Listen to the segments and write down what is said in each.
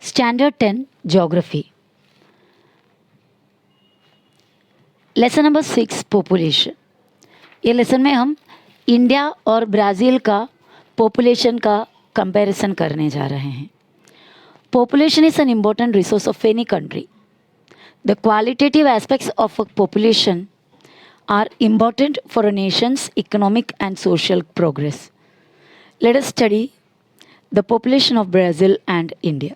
Standard 10 geography lesson number 6 population. ये lesson में हम इंडिया और ब्राज़ील का पॉपुलेशन का कंपैरिजन करने जा रहे हैं। Population is an important resource of any country. The qualitative aspects of a population are important for a nation's economic and social progress. Let us study the population of Brazil and India.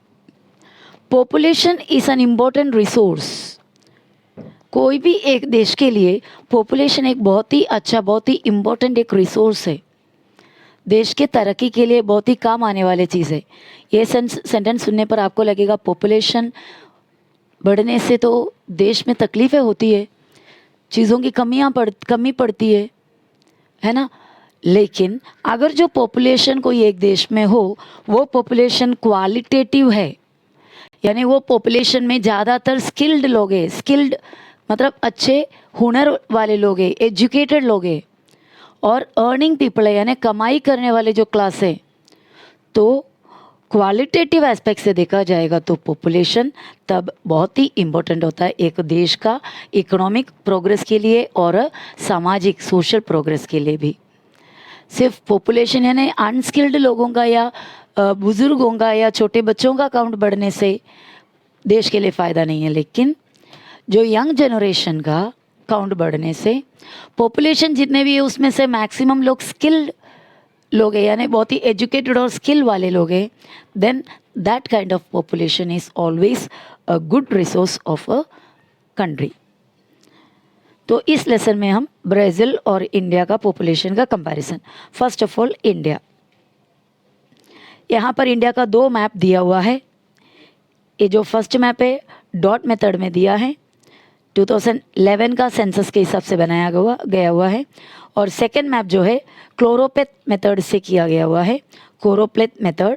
Population is an important resource. कोई भी एक देश के लिए population एक बहुत ही अच्छा, बहुत ही इम्पोर्टेंट एक रिसोर्स है। देश के तरक्की के लिए बहुत ही काम आने वाली चीज़ है। ये सेंटेंस सुनने पर आपको लगेगा पॉपुलेशन बढ़ने से तो देश में तकलीफ़ें होती है, चीज़ों की कमी पड़ती है ना। लेकिन अगर जो पॉपुलेशन कोई एक देश में हो वो पॉपुलेशन क्वालिटेटिव है, यानी वो पॉपुलेशन में ज़्यादातर स्किल्ड लोग हैं, स्किल्ड मतलब अच्छे हुनर वाले लोग हैं, एजुकेटेड लोग हैं और अर्निंग पीपल है, यानी कमाई करने वाले जो क्लास है, तो क्वालिटेटिव एस्पेक्ट से देखा जाएगा तो पॉपुलेशन तब बहुत ही इम्पोर्टेंट होता है एक देश का इकोनॉमिक प्रोग्रेस के लिए और सामाजिक सोशल प्रोग्रेस के लिए भी। सिर्फ पॉपुलेशन यानी अनस्किल्ड लोगों का या बुज़ुर्गों का या छोटे बच्चों का काउंट बढ़ने से देश के लिए फ़ायदा नहीं है, लेकिन जो यंग जनरेशन का काउंट बढ़ने से पॉपुलेशन जितने भी है उसमें से मैक्सिमम लोग स्किल्ड लोग हैं, यानी बहुत ही एजुकेटेड और स्किल वाले लोग हैं, then that kind of population is always a good resource of a country. तो इस लेसन में हम ब्राज़ील और इंडिया का पॉपुलेशन का comparison. First of all India, यहाँ पर इंडिया का दो मैप दिया हुआ है। ये जो फर्स्ट मैप है डॉट मेथड में दिया है, 2011 का सेंसस के हिसाब से बनाया गया हुआ है, और सेकेंड मैप जो है क्लोरोपेथ मेथड से किया गया हुआ है, क्लोरोप्लेथ मेथड,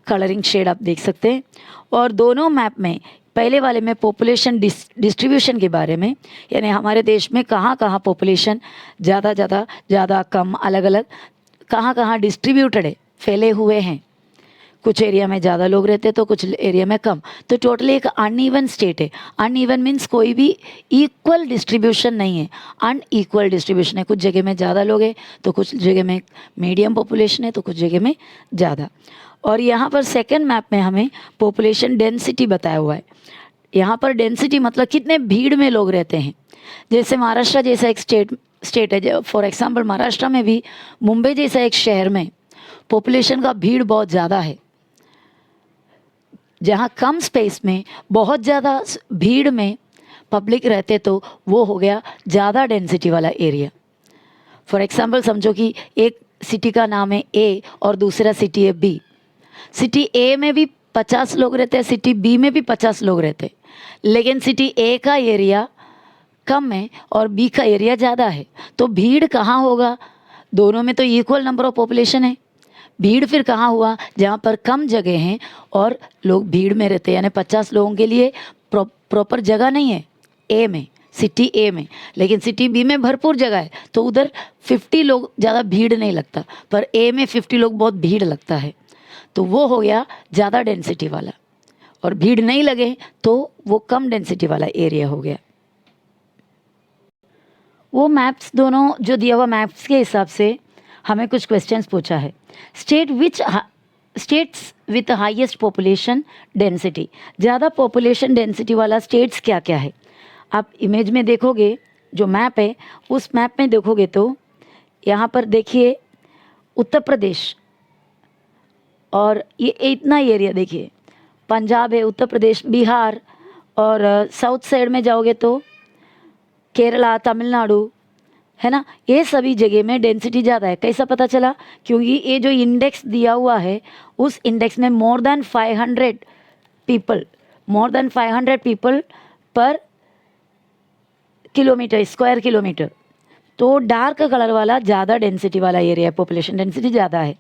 कलरिंग शेड आप देख सकते हैं। और दोनों मैप में पहले वाले में पॉपुलेशन डिस्ट्रीब्यूशन के बारे में, यानी हमारे देश में कहाँ कहाँ पॉपुलेशन ज़्यादा कम अलग अलग कहाँ डिस्ट्रीब्यूटेड है, फैले हुए हैं, कुछ एरिया में ज़्यादा लोग रहते हैं तो कुछ एरिया में कम, तो टोटली एक अनइवन स्टेट है। अनइवन मीन्स कोई भी इक्वल डिस्ट्रीब्यूशन नहीं है, अनइक्वल डिस्ट्रीब्यूशन है। कुछ जगह में ज़्यादा लोग हैं तो कुछ जगह में मीडियम पॉपुलेशन है तो कुछ जगह में ज़्यादा। और यहाँ पर सेकेंड मैप में हमें पॉपुलेशन डेंसिटी बताया हुआ है। यहाँ पर डेंसिटी मतलब कितने भीड़ में लोग रहते हैं। जैसे महाराष्ट्र जैसा एक स्टेट है, फॉर एग्जाम्पल महाराष्ट्र में भी मुंबई जैसा एक शहर में पॉपुलेशन का भीड़ बहुत ज़्यादा है। जहाँ कम स्पेस में बहुत ज़्यादा भीड़ में पब्लिक रहते तो वो हो गया ज़्यादा डेंसिटी वाला एरिया। फॉर एग्जांपल समझो कि एक सिटी का नाम है ए और दूसरा सिटी है बी। सिटी ए में भी 50 लोग रहते हैं, सिटी बी में भी 50 लोग रहते हैं, लेकिन सिटी ए का एरिया कम है और बी का एरिया ज़्यादा है, तो भीड़ कहाँ होगा? दोनों में तो इक्वल नंबर ऑफ पॉपुलेशन है। भीड़ फिर कहाँ हुआ? जहाँ पर कम जगह हैं और लोग भीड़ में रहते हैं, यानी 50 लोगों के लिए प्रॉपर जगह नहीं है ए में, सिटी ए में, लेकिन सिटी बी में भरपूर जगह है, तो उधर 50 लोग ज़्यादा भीड़ नहीं लगता, पर ए में 50 लोग बहुत भीड़ लगता है, तो वो हो गया ज़्यादा डेंसिटी वाला। और भीड़ नहीं लगे तो वो कम डेंसिटी वाला एरिया हो गया। वो मैप्स दोनों जो दिया हुआ मैप्स के हिसाब से हमें कुछ क्वेश्चंस पूछा है। States with highest population density, ज़्यादा पॉपुलेशन डेंसिटी वाला स्टेट्स क्या क्या है? आप इमेज में देखोगे, जो मैप है उस मैप में देखोगे तो यहाँ पर देखिए उत्तर प्रदेश, और ये इतना एरिया देखिए, पंजाब है, उत्तर प्रदेश, बिहार, और साउथ साइड में जाओगे तो केरला, तमिलनाडु है ना, ये सभी जगह में डेंसिटी ज़्यादा है। कैसा पता चला? क्योंकि ये जो इंडेक्स दिया हुआ है उस इंडेक्स में मोर देन 500 पीपल पर किलोमीटर, स्क्वायर किलोमीटर, तो डार्क कलर वाला ज़्यादा डेंसिटी वाला एरिया है, पॉपुलेशन डेंसिटी ज़्यादा है।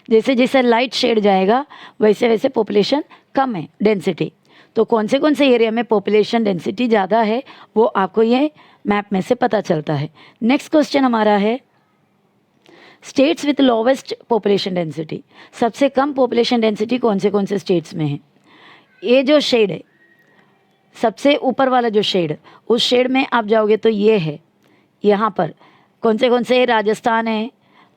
जैसे जैसे लाइट शेड जाएगा वैसे वैसे पॉपुलेशन कम है डेंसिटी। तो कौन से एरिया में पॉपुलेशन डेंसिटी ज़्यादा है वो आपको ये मैप में से पता चलता है। नेक्स्ट क्वेश्चन हमारा है states with lowest population density, सबसे कम पॉपुलेशन डेंसिटी कौन से स्टेट्स में है? ये जो शेड है, सबसे ऊपर वाला जो शेड, उस शेड में आप जाओगे तो ये है। यहाँ पर कौन से राजस्थान है,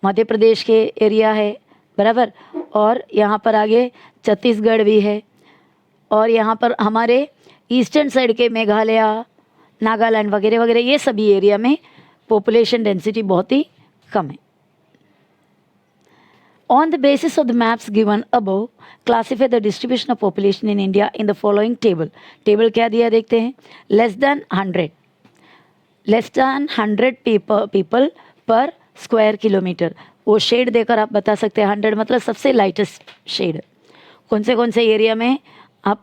मध्य प्रदेश के एरिया है, बराबर। और यहाँ पर आगे छत्तीसगढ़ भी है, और यहाँ पर हमारे ईस्टर्न साइड के मेघालय, नागालैंड वगैरह वगैरह, ये सभी एरिया में पॉपुलेशन डेंसिटी बहुत ही कम है। On the basis of the maps given above, classify the distribution of population in India in the following table. Table क्या दिया देखते हैं। Less than 100 people per square kilometre. वो शेड देकर आप बता सकते हैं 100 मतलब सबसे लाइटेस्ट शेड। कौन से एरिया में आप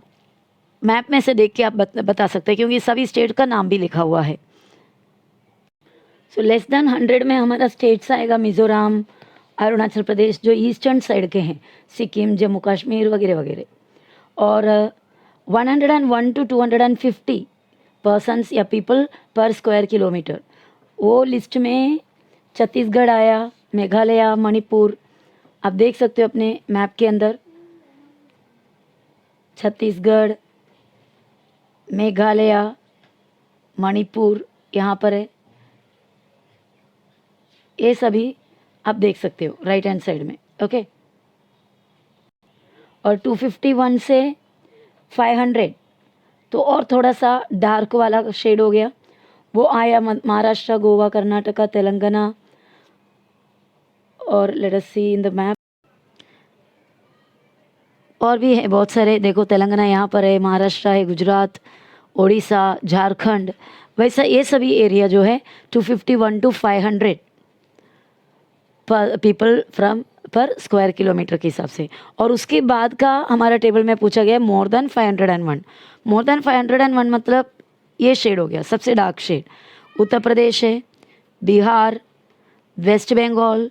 मैप में से देख के आप बता सकते हैं, क्योंकि सभी स्टेट का नाम भी लिखा हुआ है। सो लेस देन 100 में हमारा स्टेट्स आएगा मिज़ोरम, अरुणाचल प्रदेश जो ईस्टर्न साइड के हैं, सिक्किम, जम्मू कश्मीर वगैरह वगैरह। और 101 to 250 पर्सनस या पीपल पर स्क्वायर किलोमीटर, वो लिस्ट में छत्तीसगढ़ आया, मेघालय, मणिपुर। आप देख सकते हो अपने मैप के अंदर, छत्तीसगढ़, मेघालय, मणिपुर यहाँ पर है। ये सभी आप देख सकते हो राइट हैंड साइड में, ओके। और 251 से 500 तो और थोड़ा सा डार्क वाला शेड हो गया, वो आया महाराष्ट्र, गोवा, कर्नाटका, तेलंगाना। और let us see in the map, और भी है बहुत सारे। देखो तेलंगाना यहाँ पर है, महाराष्ट्र है, गुजरात, उड़ीसा, झारखंड, वैसा ये सभी एरिया जो है 251 to 500 पीपल फ्रॉम पर स्क्वायर किलोमीटर के हिसाब से। और उसके बाद का हमारा टेबल में पूछा गया मोर देन 501। मोर देन 501 मतलब ये शेड हो गया, सबसे डार्क शेड। उत्तर प्रदेश है, बिहार, वेस्ट बंगाल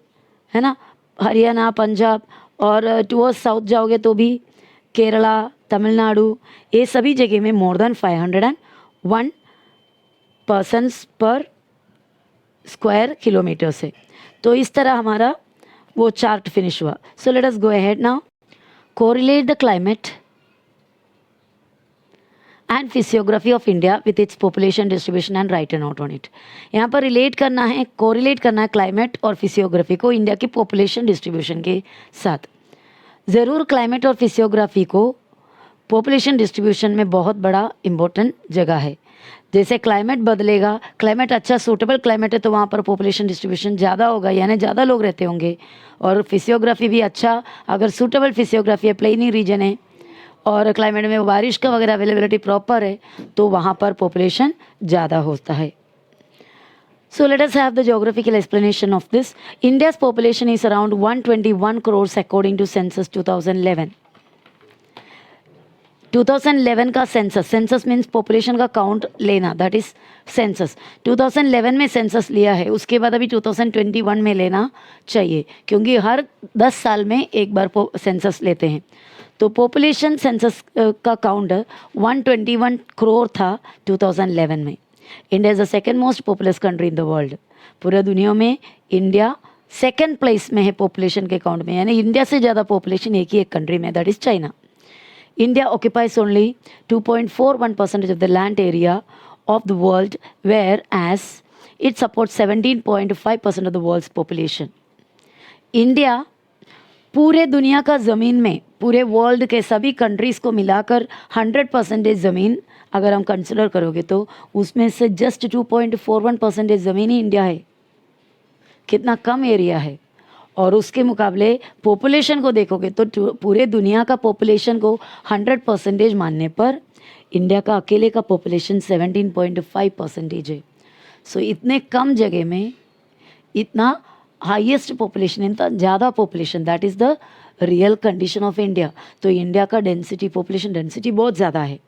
है ना, हरियाणा, पंजाब। और टुवर्ड्स साउथ जाओगे तो भी केरला, तमिलनाडु, ये सभी जगह में मोर देन 501 पर्सन्स पर स्क्वायर किलोमीटर से। तो इस तरह हमारा वो चार्ट फिनिश हुआ। So let us go ahead now. Correlate the climate and physiography of India with its population distribution and right A note on it. यहाँ पर रिलेट करना है, कोरिलेट करना है क्लाइमेट और फिजियोग्राफी को इंडिया की पॉपुलेशन डिस्ट्रीब्यूशन के साथ। ज़रूर क्लाइमेट और फिजियोग्राफी को पॉपुलेशन डिस्ट्रीब्यूशन में बहुत बड़ा इम्पोर्टेंट जगह है। जैसे क्लाइमेट बदलेगा, क्लाइमेट अच्छा सूटेबल क्लाइमेट है तो वहाँ पर पॉपुलेशन डिस्ट्रीब्यूशन ज़्यादा होगा, यानी ज़्यादा लोग रहते होंगे। और फिजियोग्राफी भी अच्छा, अगर सूटेबल फिजियोग्राफी है, प्लेनी रीजन है और क्लाइमेट में बारिश का वगैरह अवेलेबिलिटी प्रॉपर है, तो वहाँ पर पॉपुलेशन ज़्यादा होता है। So let us have the geographical explanation of this. India's population is around 121 crores according to census 2011. 2011 का सेंसस मीन्स पॉपुलेशन का काउंट लेना, दैट इज सेंसस। 2011 में सेंसस लिया है, उसके बाद अभी 2021 में लेना चाहिए, क्योंकि हर 10 साल में एक बार सेंसस लेते हैं। तो पॉपुलेशन सेंसस का काउंट 121 करोड़ था 2011 में। India is the second most populous country in the world. पूरे दुनिया में इंडिया सेकेंड प्लेस में है पॉपुलेशन के काउंट में, यानी इंडिया से ज़्यादा पॉपुलेशन एक ही एक कंट्री में, that is China. India occupies only 2.41% of the land area of the world, whereas it supports 17.5% of the world's population. India पूरे दुनिया का ज़मीन में, पूरे वर्ल्ड के सभी कंट्रीज़ को मिलाकर 100% ज़मीन अगर हम कंसिडर करोगे तो उसमें से जस्ट 2.41% ज़मीन ही इंडिया है। कितना कम एरिया है। और उसके मुकाबले पॉपुलेशन को देखोगे तो पूरे दुनिया का पॉपुलेशन को 100% मानने पर इंडिया का अकेले का पॉपुलेशन 17.5% है। सो इतने कम जगह में इतना हाईएस्ट पॉपुलेशन, इतना ज़्यादा population, that is the real condition of India. तो इंडिया का डेंसिटी, पॉपुलेशन डेंसिटी बहुत ज़्यादा है।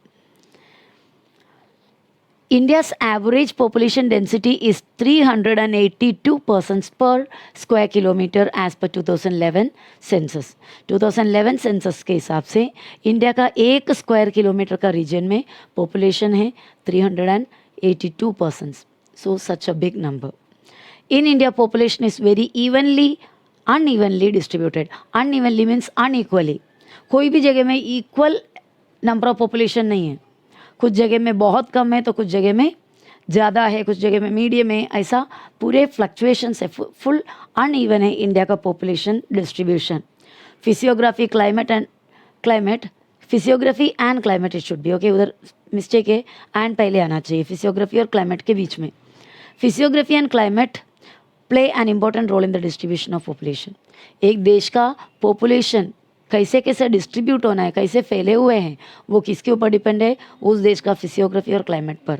India's average population density is 382 persons per square kilometer as per 2011 census. 2011 census के हिसाब से इंडिया का 1 स्क्वायर किलोमीटर का रीजन में पॉपुलेशन है 382 persons. So such a big number. In India, population is very unevenly distributed. Unevenly means unequally. कोई भी जगह में इक्वल नंबर ऑफ पॉपुलेशन नहीं है, कुछ जगह में बहुत कम है तो कुछ जगह में ज़्यादा है, कुछ जगह में मीडियम है, ऐसा पूरे फ्लक्चुएशंस है, फुल अनइवन है इंडिया का population distribution. Physiography climate physiography and climate it should be okay, उधर मिस्टेक है, एंड पहले आना चाहिए, फिजियोग्राफी और क्लाइमेट के बीच में। Physiography and climate play an important role in the distribution of population. एक देश का पॉपुलेशन कैसे कैसे डिस्ट्रीब्यूट होना है, कैसे फैले हुए हैं, वो किसके ऊपर डिपेंड है, उस देश का फिजियोग्राफी और क्लाइमेट पर।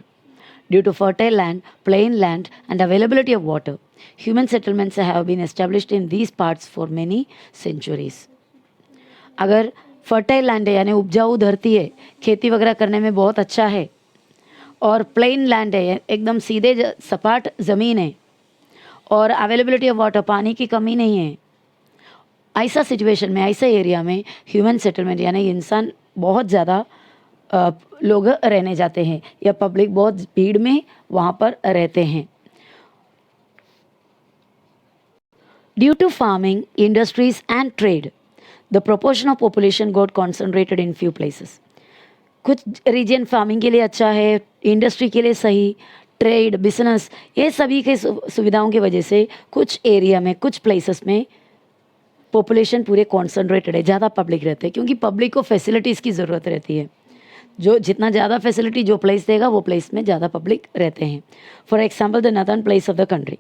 Due to fertile land, plain land and availability of water, human settlements have been established in these parts for many centuries. अगर फर्टाइल लैंड है यानी उपजाऊ धरती है, खेती वगैरह करने में बहुत अच्छा है, और प्लेन लैंड है एकदम सीधे सपाट ज़मीन है, और अवेलेबिलिटी ऑफ वाटर पानी की कमी नहीं है, ऐसा सिचुएशन में, ऐसा एरिया में ह्यूमन सेटलमेंट यानी इंसान बहुत ज़्यादा लोग रहने जाते हैं या पब्लिक बहुत भीड़ में वहाँ पर रहते हैं। Due to farming, industries and trade, the proportion of population got concentrated in few places. कुछ रीजन फार्मिंग के लिए अच्छा है, इंडस्ट्री के लिए सही, ट्रेड बिजनेस ये सभी के सुविधाओं की वजह से कुछ एरिया में, कुछ प्लेसेस में पॉपुलेशन पूरे कॉन्सेंट्रेटेड है, ज़्यादा पब्लिक रहते हैं, क्योंकि पब्लिक को फैसिलिटीज़ की ज़रूरत रहती है। जो जितना ज़्यादा फैसिलिटी जो प्लेस देगा वो प्लेस में ज़्यादा पब्लिक रहते हैं। For example the northern place of the country,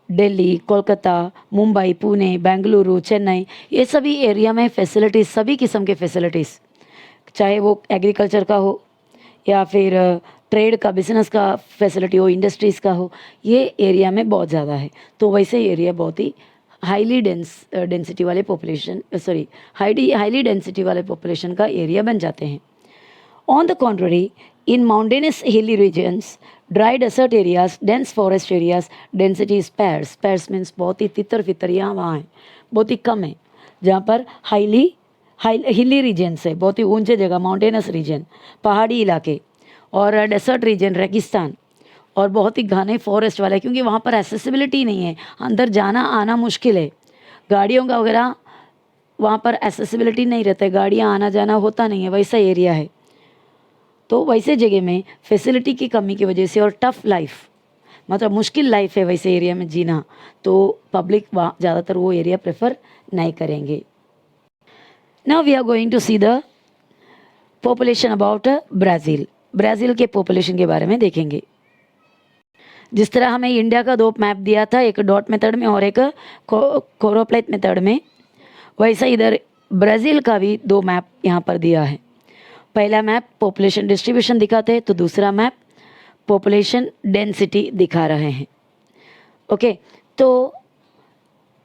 Delhi, Kolkata, Mumbai, Pune, Bengaluru, Chennai, ये सभी एरिया में फैसिलिटीज़, सभी किस्म के फैसिलिटीज़, चाहे वो एग्रीकल्चर का हो या फिर ट्रेड का, बिजनेस का फैसिलिटी हो, इंडस्ट्रीज़ का हो, ये एरिया में बहुत ज़्यादा है। तो वैसे एरिया बहुत ही हाईली डेंसिटी वाले पॉपुलेशन हाईली डेंसिटी वाले पॉपुलेशन का एरिया बन जाते हैं। On the contrary, in mountainous hilly regions, dry desert areas, dense forest areas, density is sparse. Sparse means बहुत ही तितर फितर यहाँ वहाँ है, बहुत ही कम है। जहाँ पर हिली रीजन्स है, बहुत ही ऊंचे जगह, माउंटेनस रीजन, पहाड़ी इलाके, और डेसर्ट रीजन, रेगिस्तान, और बहुत ही घने फॉरेस्ट वाला है, क्योंकि वहाँ पर एसेसिबिलिटी नहीं है, अंदर जाना आना मुश्किल है, गाड़ियों का वगैरह वहाँ पर एसेसिबिलिटी नहीं रहता है, गाड़ियाँ आना जाना होता नहीं है, वैसा एरिया है। तो वैसे जगह में फैसिलिटी की कमी की वजह से और टफ लाइफ, मतलब मुश्किल लाइफ है वैसे एरिया में जीना, तो पब्लिक वहाँ ज़्यादातर वो एरिया प्रेफर नहीं करेंगे। Now we are going to see the population about Brazil. Brazil के पॉपुलेशन के बारे में देखेंगे। जिस तरह हमें इंडिया का दो मैप दिया था, एक डॉट मेथड में और एक कोरोप्लेट मेथड में, वैसा इधर ब्राज़ील का भी दो मैप यहाँ पर दिया है। पहला मैप पॉपुलेशन डिस्ट्रीब्यूशन दिखाते हैं, तो दूसरा मैप पॉपुलेशन डेंसिटी दिखा रहे हैं। ओके, तो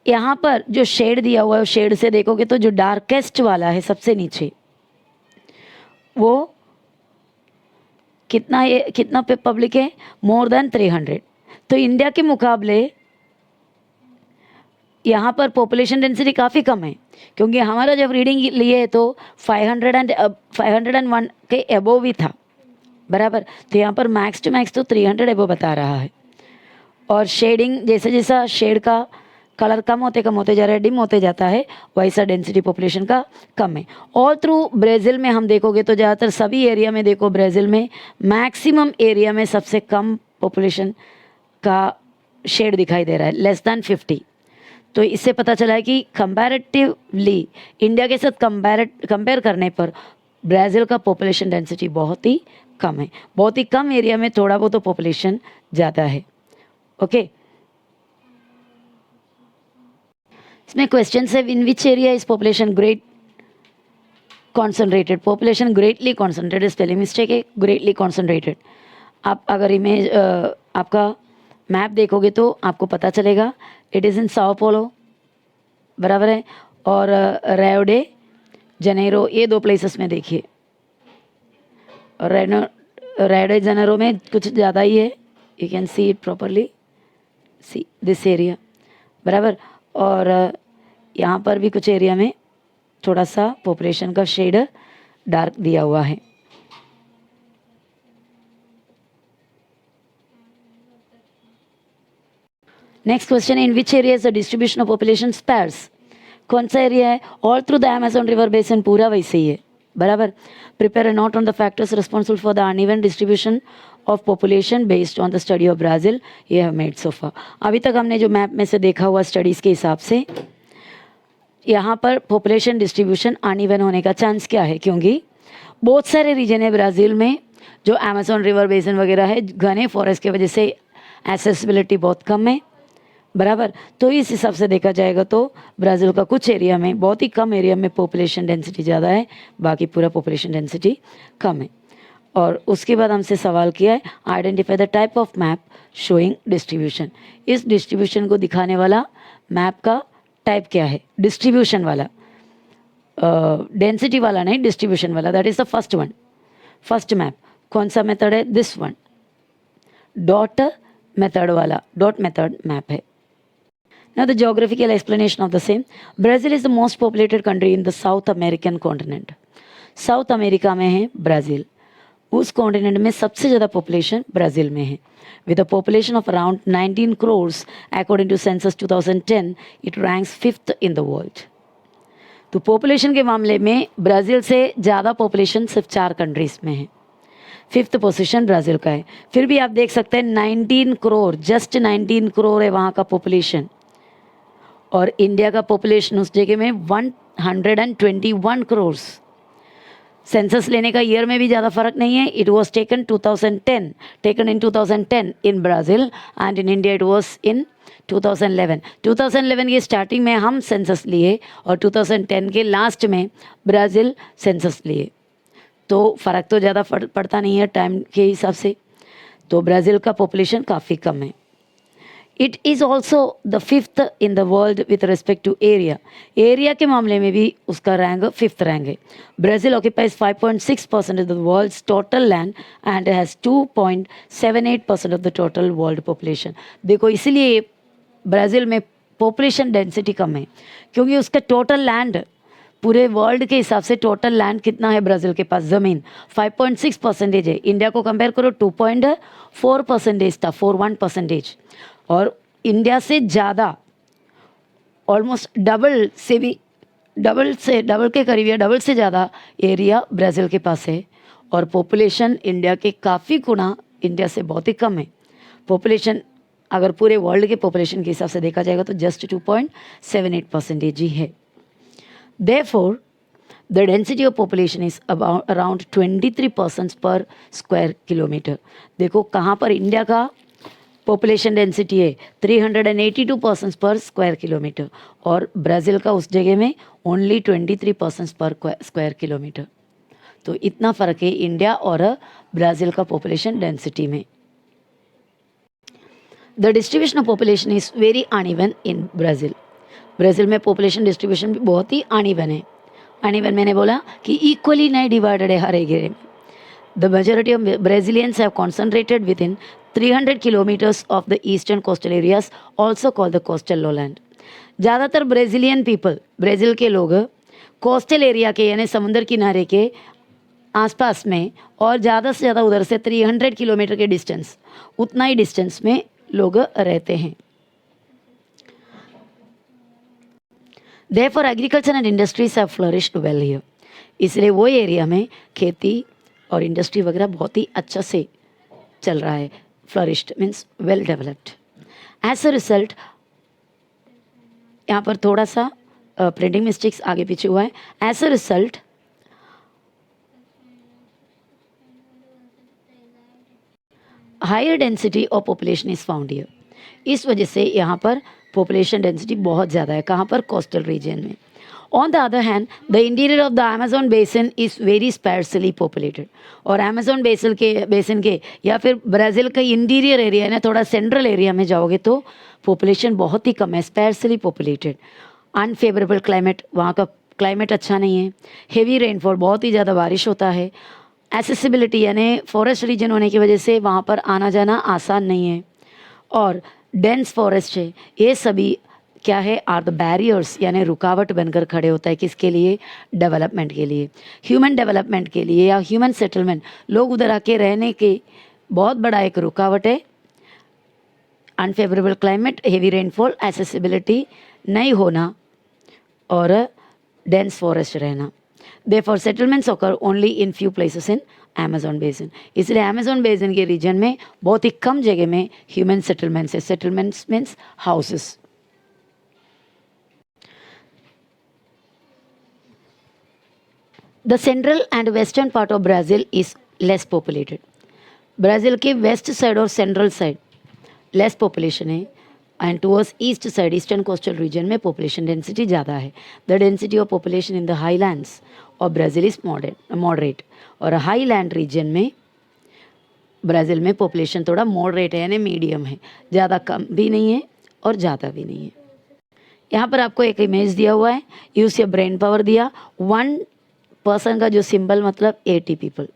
यहाँ पर जो शेड दिया हुआ है, शेड से देखोगे तो जो डार्केस्ट वाला है सबसे नीचे, वो कितना पे पब्लिक है, मोर देन 300। तो इंडिया के मुकाबले यहाँ पर पॉपुलेशन डेंसिटी काफ़ी कम है, क्योंकि हमारा जब रीडिंग लिए है तो 501 के एबोव भी था, बराबर। तो यहाँ पर मैक्स टू मैक्स तो 300 एबोव बता रहा है। और शेडिंग, जैसे जैसा शेड का कलर कम होते जा रहा है, डिम होते जाता है, वैसा डेंसिटी पॉपुलेशन का कम है। ऑल थ्रू ब्राज़ील में हम देखोगे तो ज़्यादातर सभी एरिया में देखो, ब्राज़ील में मैक्सिमम एरिया में सबसे कम पॉपुलेशन का शेड दिखाई दे रहा है, लेस दैन 50। तो इससे पता चला है कि कंपैरेटिवली इंडिया के साथ कंपेयर करने पर ब्राज़ील का पॉपुलेशन डेंसिटी बहुत ही कम है, बहुत ही कम एरिया में थोड़ा बहुत तो पॉपुलेशन ज़्यादा है। ओके, इसमें क्वेश्चन है, in which area is population great concentrated. Population greatly concentrated, spelling mistake है, ग्रेटली कॉन्सेंट्रेटेड। आप अगर इमेज आपका मैप देखोगे तो आपको पता चलेगा, it is in Sao Paulo, बराबर है, और रियो डे जनेरो, ये दो प्लेसेस में देखिए। और रियो डे जनेरो में कुछ ज़्यादा ही है, you can see it properly, see this area, बराबर। और यहाँ पर भी कुछ एरिया में थोड़ा सा पॉपुलेशन का शेड डार्क दिया हुआ है। Next question, in which area is the distribution of population sparse. कौन सा एरिया है, all through the Amazon river basin, पूरा वैसे ही है, बराबर. Prepare a note on the factors responsible for the uneven distribution of population based on the study of Brazil. ये have made so far. अभी तक हमने जो मैप में से देखा हुआ स्टडीज़ के हिसाब से यहाँ पर पॉपुलेशन डिस्ट्रीब्यूशन अनइवन होने का चांस क्या है, क्योंकि बहुत सारे रीजन है ब्राज़ील में जो अमेज़न रिवर बेसिन वगैरह है, घने फॉरेस्ट की वजह से एसेसिबिलिटी बहुत कम है. बराबर. तो इस हिसाब से देखा जाएगा तो ब्राज़ील का कुछ एरिया में, बहुत ही कम एरिया में पॉपुलेशन डेंसिटी ज़्यादा है, बाकी पूरा पॉपुलेशन डेंसिटी कम है. और उसके बाद हमसे सवाल किया है identify the type of map showing distribution. इस डिस्ट्रीब्यूशन को दिखाने वाला मैप का टाइप क्या है? डिस्ट्रीब्यूशन वाला, डेंसिटी वाला नहीं, डिस्ट्रीब्यूशन वाला. That is the first one. First map कौन सा मेथड है? दिस वन, डॉट मेथड वाला, डॉट मेथड मैप है. Now the geographical explanation of the same. Brazil is the most populated country in the South American continent. South America में है Brazil. उस continent में सबसे ज़्यादा पॉपुलेशन ब्राज़ील में है. With a population of around 19 crores according to census 2010, it ranks 5th in the world. तो population के मामले में ब्राज़ील से ज़्यादा पॉपुलेशन सिर्फ 4 कंट्रीज़ में है. 5th पोजीशन ब्राज़ील का है. फिर भी आप देख सकते हैं 19 करोड़, जस्ट 19 करोड़ है वहाँ का पॉपुलेशन. और इंडिया का पॉपुलेशन उस जगह में 121 करोड़. सेंसस लेने का ईयर में भी ज़्यादा फर्क नहीं है. It was taken in 2010 in Brazil and in India it was in 2011. 2011 के स्टार्टिंग में हम सेंसस लिए और 2010 के लास्ट में ब्राज़ील सेंसस लिए. तो फ़र्क तो ज़्यादा पड़ता नहीं है टाइम के हिसाब से. तो ब्राज़ील का पॉपुलेशन काफ़ी कम है. It is also the 5th in the world with respect to area. Area के मामले में भी उसका रैंक 5th रैंक है. Brazil occupies 5.6% of the world's total land and has 2.78% of the total world population. देखो इसीलिए ब्राज़ील में population density कम है, क्योंकि उसका टोटल लैंड, पूरे वर्ल्ड के हिसाब से टोटल लैंड कितना है ब्राज़ील के पास? ज़मीन 5.6% है. इंडिया को कंपेयर करो 2.4% था, 41%. और इंडिया से ज़्यादा, ऑलमोस्ट डबल के करीब या डबल से ज़्यादा एरिया ब्राज़ील के पास है. और पॉपुलेशन इंडिया के काफ़ी गुना इंडिया से बहुत ही कम है. पॉपुलेशन अगर पूरे वर्ल्ड के पॉपुलेशन के हिसाब से देखा जाएगा तो जस्ट 2.78% ही है. Therefore, the density of population is about around 23% per square kilometer. देखो कहाँ पर इंडिया का पॉपुलेशन डेंसिटी है 382% पर स्क्वायर किलोमीटर और ब्राज़ील का उस जगह में ओनली 23% पर स्क्वायर किलोमीटर. तो इतना फ़र्क है इंडिया और ब्राज़ील का पॉपुलेशन डेंसिटी में. The distribution of population is very uneven in Brazil. Brazil में पॉपुलेशन डिस्ट्रीब्यूशन भी बहुत ही अनइवन है. अनइवन मैंने बोला कि इक्वली नहीं डिवाइडेड है हर एरिया में. The majority of Brazilians have concentrated within 300 kilometres of the eastern coastal areas also called the coastal lowland. ज़्यादातर ब्राज़ीलियन पीपल, ब्राज़ील के लोग कोस्टल एरिया के यानी समुद्र किनारे के आसपास में और ज़्यादा से ज़्यादा उधर से 300 किलोमीटर के डिस्टेंस, उतना ही डिस्टेंस में लोग रहते हैं. Therefore, agriculture and industries have flourished well here. इसलिए वो एरिया में खेती और इंडस्ट्री वगैरह बहुत ही अच्छा से चल रहा है. Flourished means well developed. As a result, यहाँ पर थोड़ा सा प्रिंटिंग मिस्टेक्स आगे पीछे हुआ है. As a result, higher density of population is found here. इस वजह से यहाँ पर पॉपुलेशन डेंसिटी बहुत ज़्यादा है. कहाँ पर? कोस्टल रीजन में. On the other hand, the interior of the Amazon basin is very sparsely populated. और अमेजोन बेसिन के या फिर ब्राज़ील का इंटीरियर एरिया है ना, थोड़ा सेंट्रल एरिया में जाओगे तो पॉपुलेशन बहुत ही कम है, स्पार्सली पॉपुलेटेड. अनफेवरेबल क्लाइमेट, वहाँ का क्लाइमेट अच्छा नहीं है. हेवी रेनफॉल, बहुत ही ज़्यादा बारिश होता है. एसेसिबिलिटी यानी फॉरेस्ट रीजन होने की वजह से वहाँ पर आना जाना आसान नहीं है. और डेंस फॉरेस्ट है. ये सभी क्या है? आर द बैरियर्स, यानी रुकावट बनकर खड़े होता है. किसके लिए? डेवलपमेंट के लिए, ह्यूमन डेवलपमेंट के लिए या ह्यूमन सेटलमेंट, लोग उधर आके रहने के बहुत बड़ा एक रुकावट है. Unfavourable climate, heavy rainfall, accessibility नहीं होना और डेंस फॉरेस्ट रहना. Therefore settlements occur only in few places in Amazon basin. इसलिए Amazon basin के रीजन में बहुत ही कम जगह में ह्यूमन सेटलमेंट्स है. Settlements means houses. The central and western part of Brazil is less populated. Brazil के west side और central side lace population है and towards east side eastern coastal region में पॉपुलेशन डेंसिटी ज़्यादा है. The density of population in the highlands of Brazil is moderate. और highland reason में Brazil में population थोड़ा मॉडरेट है यानी मीडियम है. ज़्यादा कम भी नहीं है और ज़्यादा भी नहीं है. यहाँ पर आपको एक इमेज दिया हुआ है. यूज़ या ब्रेन पावर दिया. 1 पर्सन का जो सिंबल मतलब 80 पीपल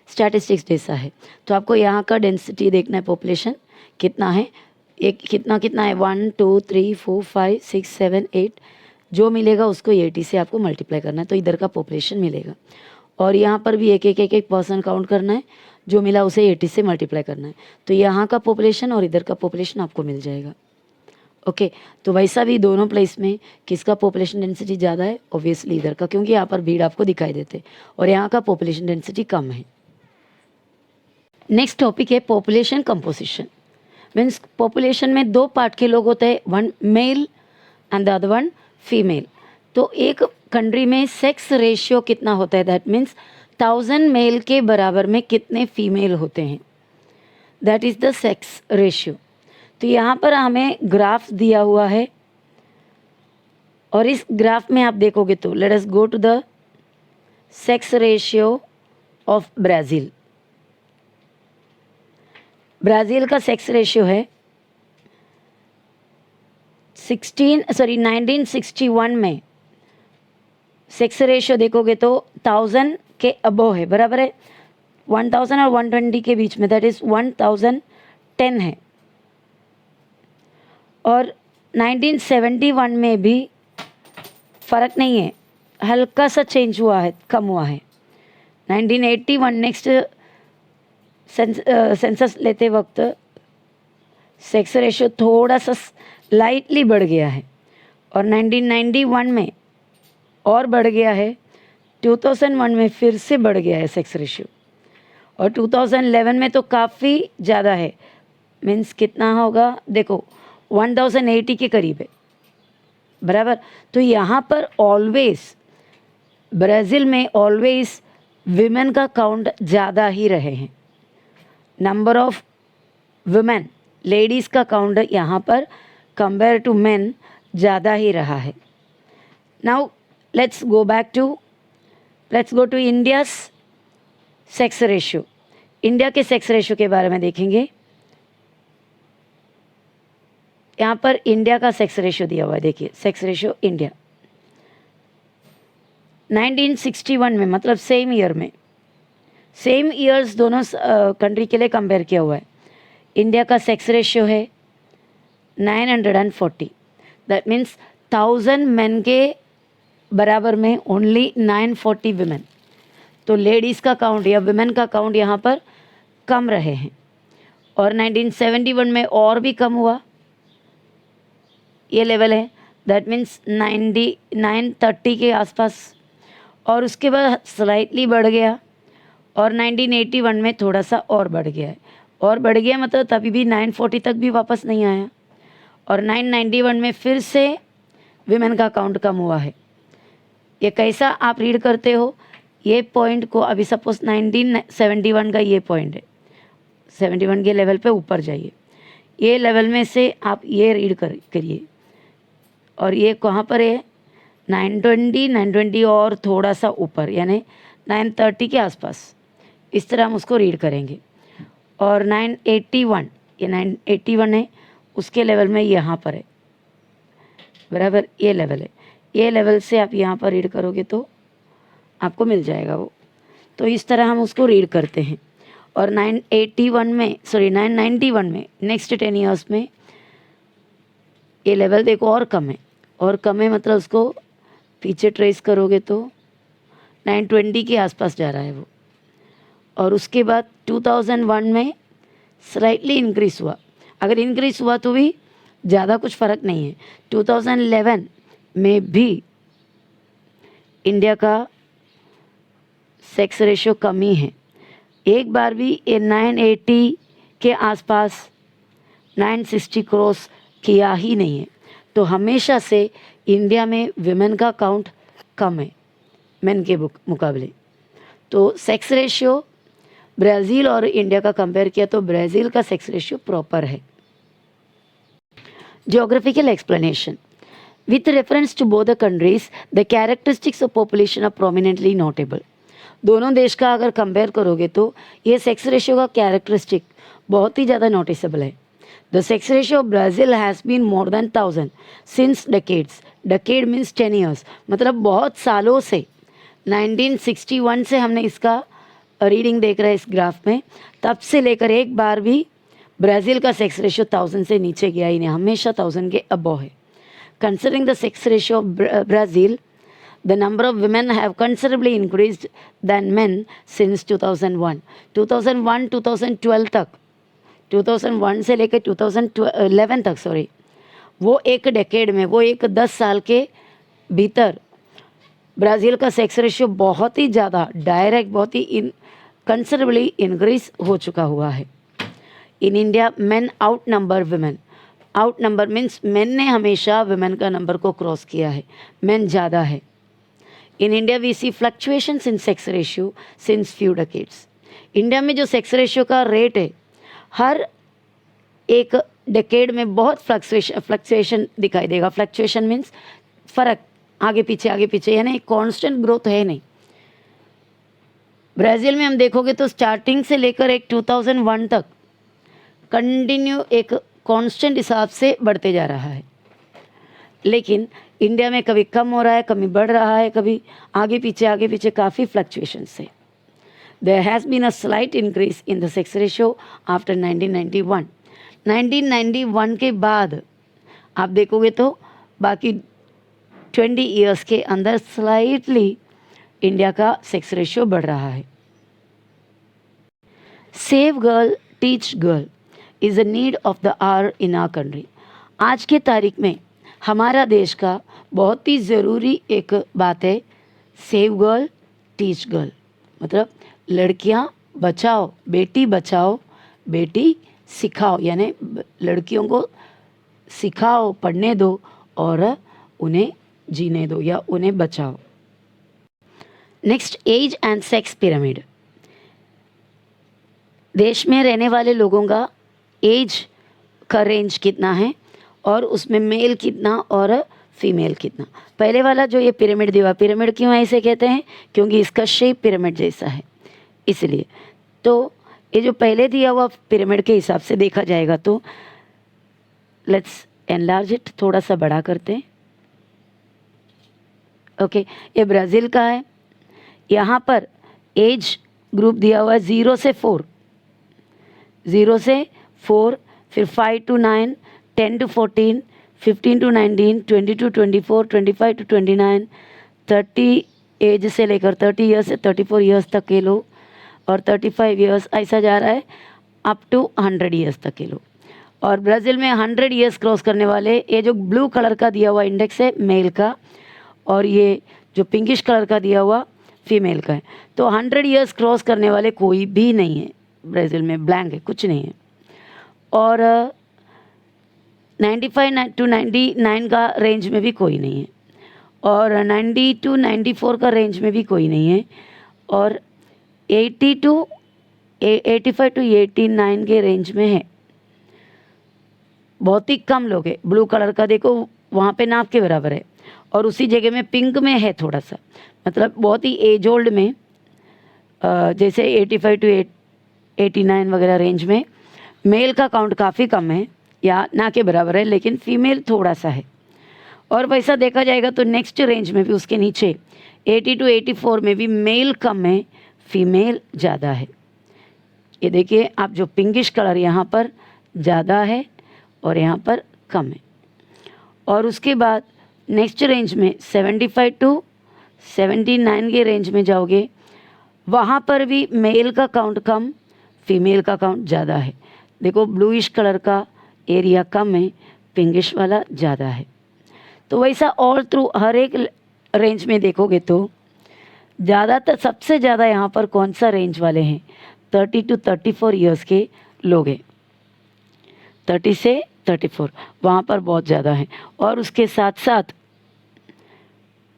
स्टैटिस्टिक्स जैसा है. तो आपको यहाँ का डेंसिटी देखना है. पॉपुलेशन कितना है, एक कितना है 1 2 3 4 5 6 7 8 जो मिलेगा उसको 80 से आपको मल्टीप्लाई करना है तो इधर का पॉपुलेशन मिलेगा. और यहाँ पर भी एक पर्सन काउंट करना है. जो मिला उसे 80 से मल्टीप्लाई करना है तो यहाँ का पॉपुलेशन और इधर का पॉपुलेशन आपको मिल जाएगा. ओके तो वैसा भी दोनों प्लेस में किसका पॉपुलेशन डेंसिटी ज़्यादा है, ऑब्वियसली इधर का, क्योंकि यहाँ पर भीड़ आपको दिखाई देते और यहाँ का पॉपुलेशन डेंसिटी कम है. नेक्स्ट टॉपिक है पॉपुलेशन कंपोजिशन. मीन्स पॉपुलेशन में 2 पार्ट के लोग होते हैं, 1 male and the other 1 female. तो एक कंट्री में सेक्स रेशियो कितना होता है, दैट मीन्स 1000 मेल के बराबर में कितने फीमेल होते हैं, that is the sex ratio. तो यहाँ पर हमें ग्राफ दिया हुआ है और इस ग्राफ में आप देखोगे तो let us go to the sex ratio of Brazil. Brazil का सेक्स रेशियो है 1961 में सेक्स रेशियो देखोगे तो 1000 के अबव है, बराबर है. 1000 और 120 के बीच में, दैट इज़ 1010 है. और 1971 में भी फ़र्क नहीं है, हल्का सा चेंज हुआ है, कम हुआ है. 1981 नेक्स्ट सेंसस लेते वक्त सेक्स रेशियो थोड़ा सा लाइटली बढ़ गया है और 1991 में और बढ़ गया है. 2001 में फिर से बढ़ गया है सेक्स रेशियो और 2011 में तो काफ़ी ज़्यादा है. मीन्स कितना होगा देखो 1080 के करीब है, बराबर. तो यहाँ पर ऑलवेज ब्राज़ील में ऑलवेज विमेन का काउंट ज़्यादा ही रहे हैं. नंबर ऑफ वुमेन लेडीज़ का काउंट यहाँ पर कंपेयर टू मेन ज़्यादा ही रहा है. Now let's go to India's sex ratio. India के सेक्स रेशियो के बारे में देखेंगे. यहाँ पर इंडिया का सेक्स रेशियो दिया हुआ है. देखिए सेक्स रेशियो इंडिया 1961 में, मतलब सेम ईयर में, सेम ईयर्स दोनों कंट्री के लिए कंपेयर किया हुआ है. इंडिया का सेक्स रेशियो है 940. दैट मीन्स 1000 मेन के बराबर में ओनली 940 विमेन. तो लेडीज़ का काउंट या विमेन का काउंट यहाँ पर कम रहे हैं. और 1971 में और भी कम हुआ, ये लेवल है, दैट मीन्स 930 के आसपास. और उसके बाद स्लाइटली बढ़ गया और 1981 में थोड़ा सा और बढ़ गया है. और बढ़ गया मतलब तभी भी 940 तक भी वापस नहीं आया. और 991 में फिर से विमेन का काउंट कम हुआ है. ये कैसा आप रीड करते हो, ये पॉइंट को अभी सपोज 1971 का ये पॉइंट है, 71 के लेवल पे ऊपर जाइए. ये लेवल में से आप ये रीड करिए. और ये कहाँ पर है 920 और थोड़ा सा ऊपर यानी 930 के आसपास. इस तरह हम उसको रीड करेंगे. और 981 ये 981 है, उसके लेवल में यहाँ पर है, बराबर. ये लेवल है, ये लेवल से आप यहाँ पर रीड करोगे तो आपको मिल जाएगा वो. तो इस तरह हम उसको रीड करते हैं. और 991 में नेक्स्ट 10 ईयर्स में ये लेवल देखो और कम है. और कम है मतलब उसको पीछे ट्रेस करोगे तो 920 के आसपास जा रहा है वो. और उसके बाद 2001 में स्लाइटली इंक्रीज़ हुआ. अगर इंक्रीज़ हुआ तो भी ज़्यादा कुछ फ़र्क नहीं है. 2011 में भी इंडिया का सेक्स रेशियो कम ही है। एक बार भी ये 980 के आसपास 960 क्रॉस किया ही नहीं है। तो हमेशा से इंडिया में विमेन का काउंट कम है मेन के मुकाबले। तो सेक्स रेशियो ब्राज़ील और इंडिया का कंपेयर किया तो ब्राज़ील का सेक्स रेशियो प्रॉपर है। Geographical explanation. With reference to both the countries, the characteristics of population are prominently notable. दोनों देश का अगर कंपेयर करोगे तो ये सेक्स रेशियो का कैरेक्टरिस्टिक बहुत ही ज़्यादा नोटिसेबल है। The sex ratio of Brazil has been more than 1000 since decades. Decade means 10 years, मतलब बहुत सालों से। 1961 से हमने इसका रीडिंग देख रहे हैं इस ग्राफ में, तब से लेकर एक बार भी ब्राज़ील का सेक्स रेशियो 1000 से नीचे गया ही नहीं, हमेशा 1000 के अबव है। Considering the sex ratio of Brazil, the number of women have considerably increased than men since 2001। 2012 तक, 2001 से लेकर 2011 तक, सॉरी, वो एक डेकेड में, वो एक 10 साल के भीतर ब्राज़ील का सेक्स रेशियो बहुत ही ज़्यादा डायरेक्ट, बहुत ही कंसिडरेबली इंक्रीज हो चुका हुआ है। In India main out number women. Out number means main ने हमेशा विमेन का नंबर को क्रॉस किया है, मेन ज़्यादा है। In India we see fluctuations in sex ratio since few decades. India में जो सेक्स रेशियो का रेट है, हर एक डेकेड में बहुत फ्लक्चुएशन दिखाई देगा। फ्लक्चुएशन मीन्स फ़र्क, आगे पीछे, यानी कांस्टेंट ग्रोथ है नहीं। ब्राज़ील में हम देखोगे तो स्टार्टिंग से लेकर एक 2001 तक कंटिन्यू एक कांस्टेंट हिसाब से बढ़ते जा रहा है। लेकिन इंडिया में कभी कम हो रहा है, कभी बढ़ रहा है, कभी आगे पीछे काफ़ी फ्लक्चुएशंस है। There has been a slight increase in the sex ratio after 1991। 1991 के बाद आप देखोगे तो बाकी 20 ईयर्स के अंदर स्लाइटली इंडिया का सेक्स रेशियो बढ़ रहा है। Save girl teach girl is a need of the hour in our country. आज के तारीख में हमारा देश का बहुत ही ज़रूरी एक बात है, सेव गर्ल टीच गर्ल, मतलब लड़कियां बचाओ, बेटी सिखाओ, यानी लड़कियों को सिखाओ, पढ़ने दो और उन्हें जीने दो या उन्हें बचाओ। Next, age and sex pyramid. देश में रहने वाले लोगों का एज का रेंज कितना है और उसमें मेल कितना और फीमेल कितना। पहले वाला जो ये पिरामिड दिया, पिरामिड क्यों ऐसे कहते हैं, क्योंकि इसका शेप पिरामिड जैसा है इसलिए। तो ये जो पहले दिया हुआ पिरामिड के हिसाब से देखा जाएगा तो लेट्स एनलार्ज इट, थोड़ा सा बड़ा करते हैं। ओके, ये ब्राज़ील का है। यहाँ पर एज ग्रुप दिया हुआ है 0 से 4, 0 से 4, फिर 5 to 9, 10 to 14, 15 to 19, 20 to 24, 25 to 29, 30 as से लेकर 30 ईयर्स से 34 ईयर्स तक के लोग, और 35 ईयर्स ऐसा जा रहा है अप टू 100 ईयर्स तक के लोग। और ब्राज़ील में 100 ईयर्स क्रॉस करने वाले, ये जो ब्लू कलर का दिया हुआ इंडेक्स है मेल का, और ये जो पिंकिश कलर का दिया हुआ फीमेल का है। तो 100 ईयर्स क्रॉस करने वाले कोई भी नहीं है ब्राज़ील में, ब्लैंक है, कुछ नहीं है। और 95 to 99 का रेंज में भी कोई नहीं है, और 90 to 94 का रेंज में भी कोई नहीं है, और 85 to 89 के रेंज में है। बहुत ही कम लोग हैं। ब्लू कलर का देखो वहाँ पे नाप के बराबर है, और उसी जगह में पिंक में है थोड़ा सा, मतलब बहुत ही एज ओल्ड में, जैसे 85 to 89 वगैरह रेंज में मेल का काउंट काफ़ी कम है या ना के बराबर है, लेकिन फीमेल थोड़ा सा है। और वैसा देखा जाएगा तो नेक्स्ट रेंज में भी उसके नीचे 80 to 84 में भी मेल कम है, फीमेल ज़्यादा है। ये देखिए आप, जो पिंकिश कलर यहाँ पर ज़्यादा है और यहाँ पर कम है। और उसके बाद नेक्स्ट रेंज में 75 to 79 के रेंज में जाओगे, वहाँ पर भी मेल का काउंट कम, फीमेल का काउंट ज़्यादा है। देखो ब्लूइश कलर का एरिया कम है, पिंकिश वाला ज़्यादा है। तो वैसा ऑल थ्रू हर एक रेंज में देखोगे तो ज़्यादातर सबसे ज़्यादा यहाँ पर कौन सा रेंज वाले हैं? 30 to 34 ईयर्स के लोग हैं। 30 से 34 वहाँ पर बहुत ज़्यादा हैं। और उसके साथ साथ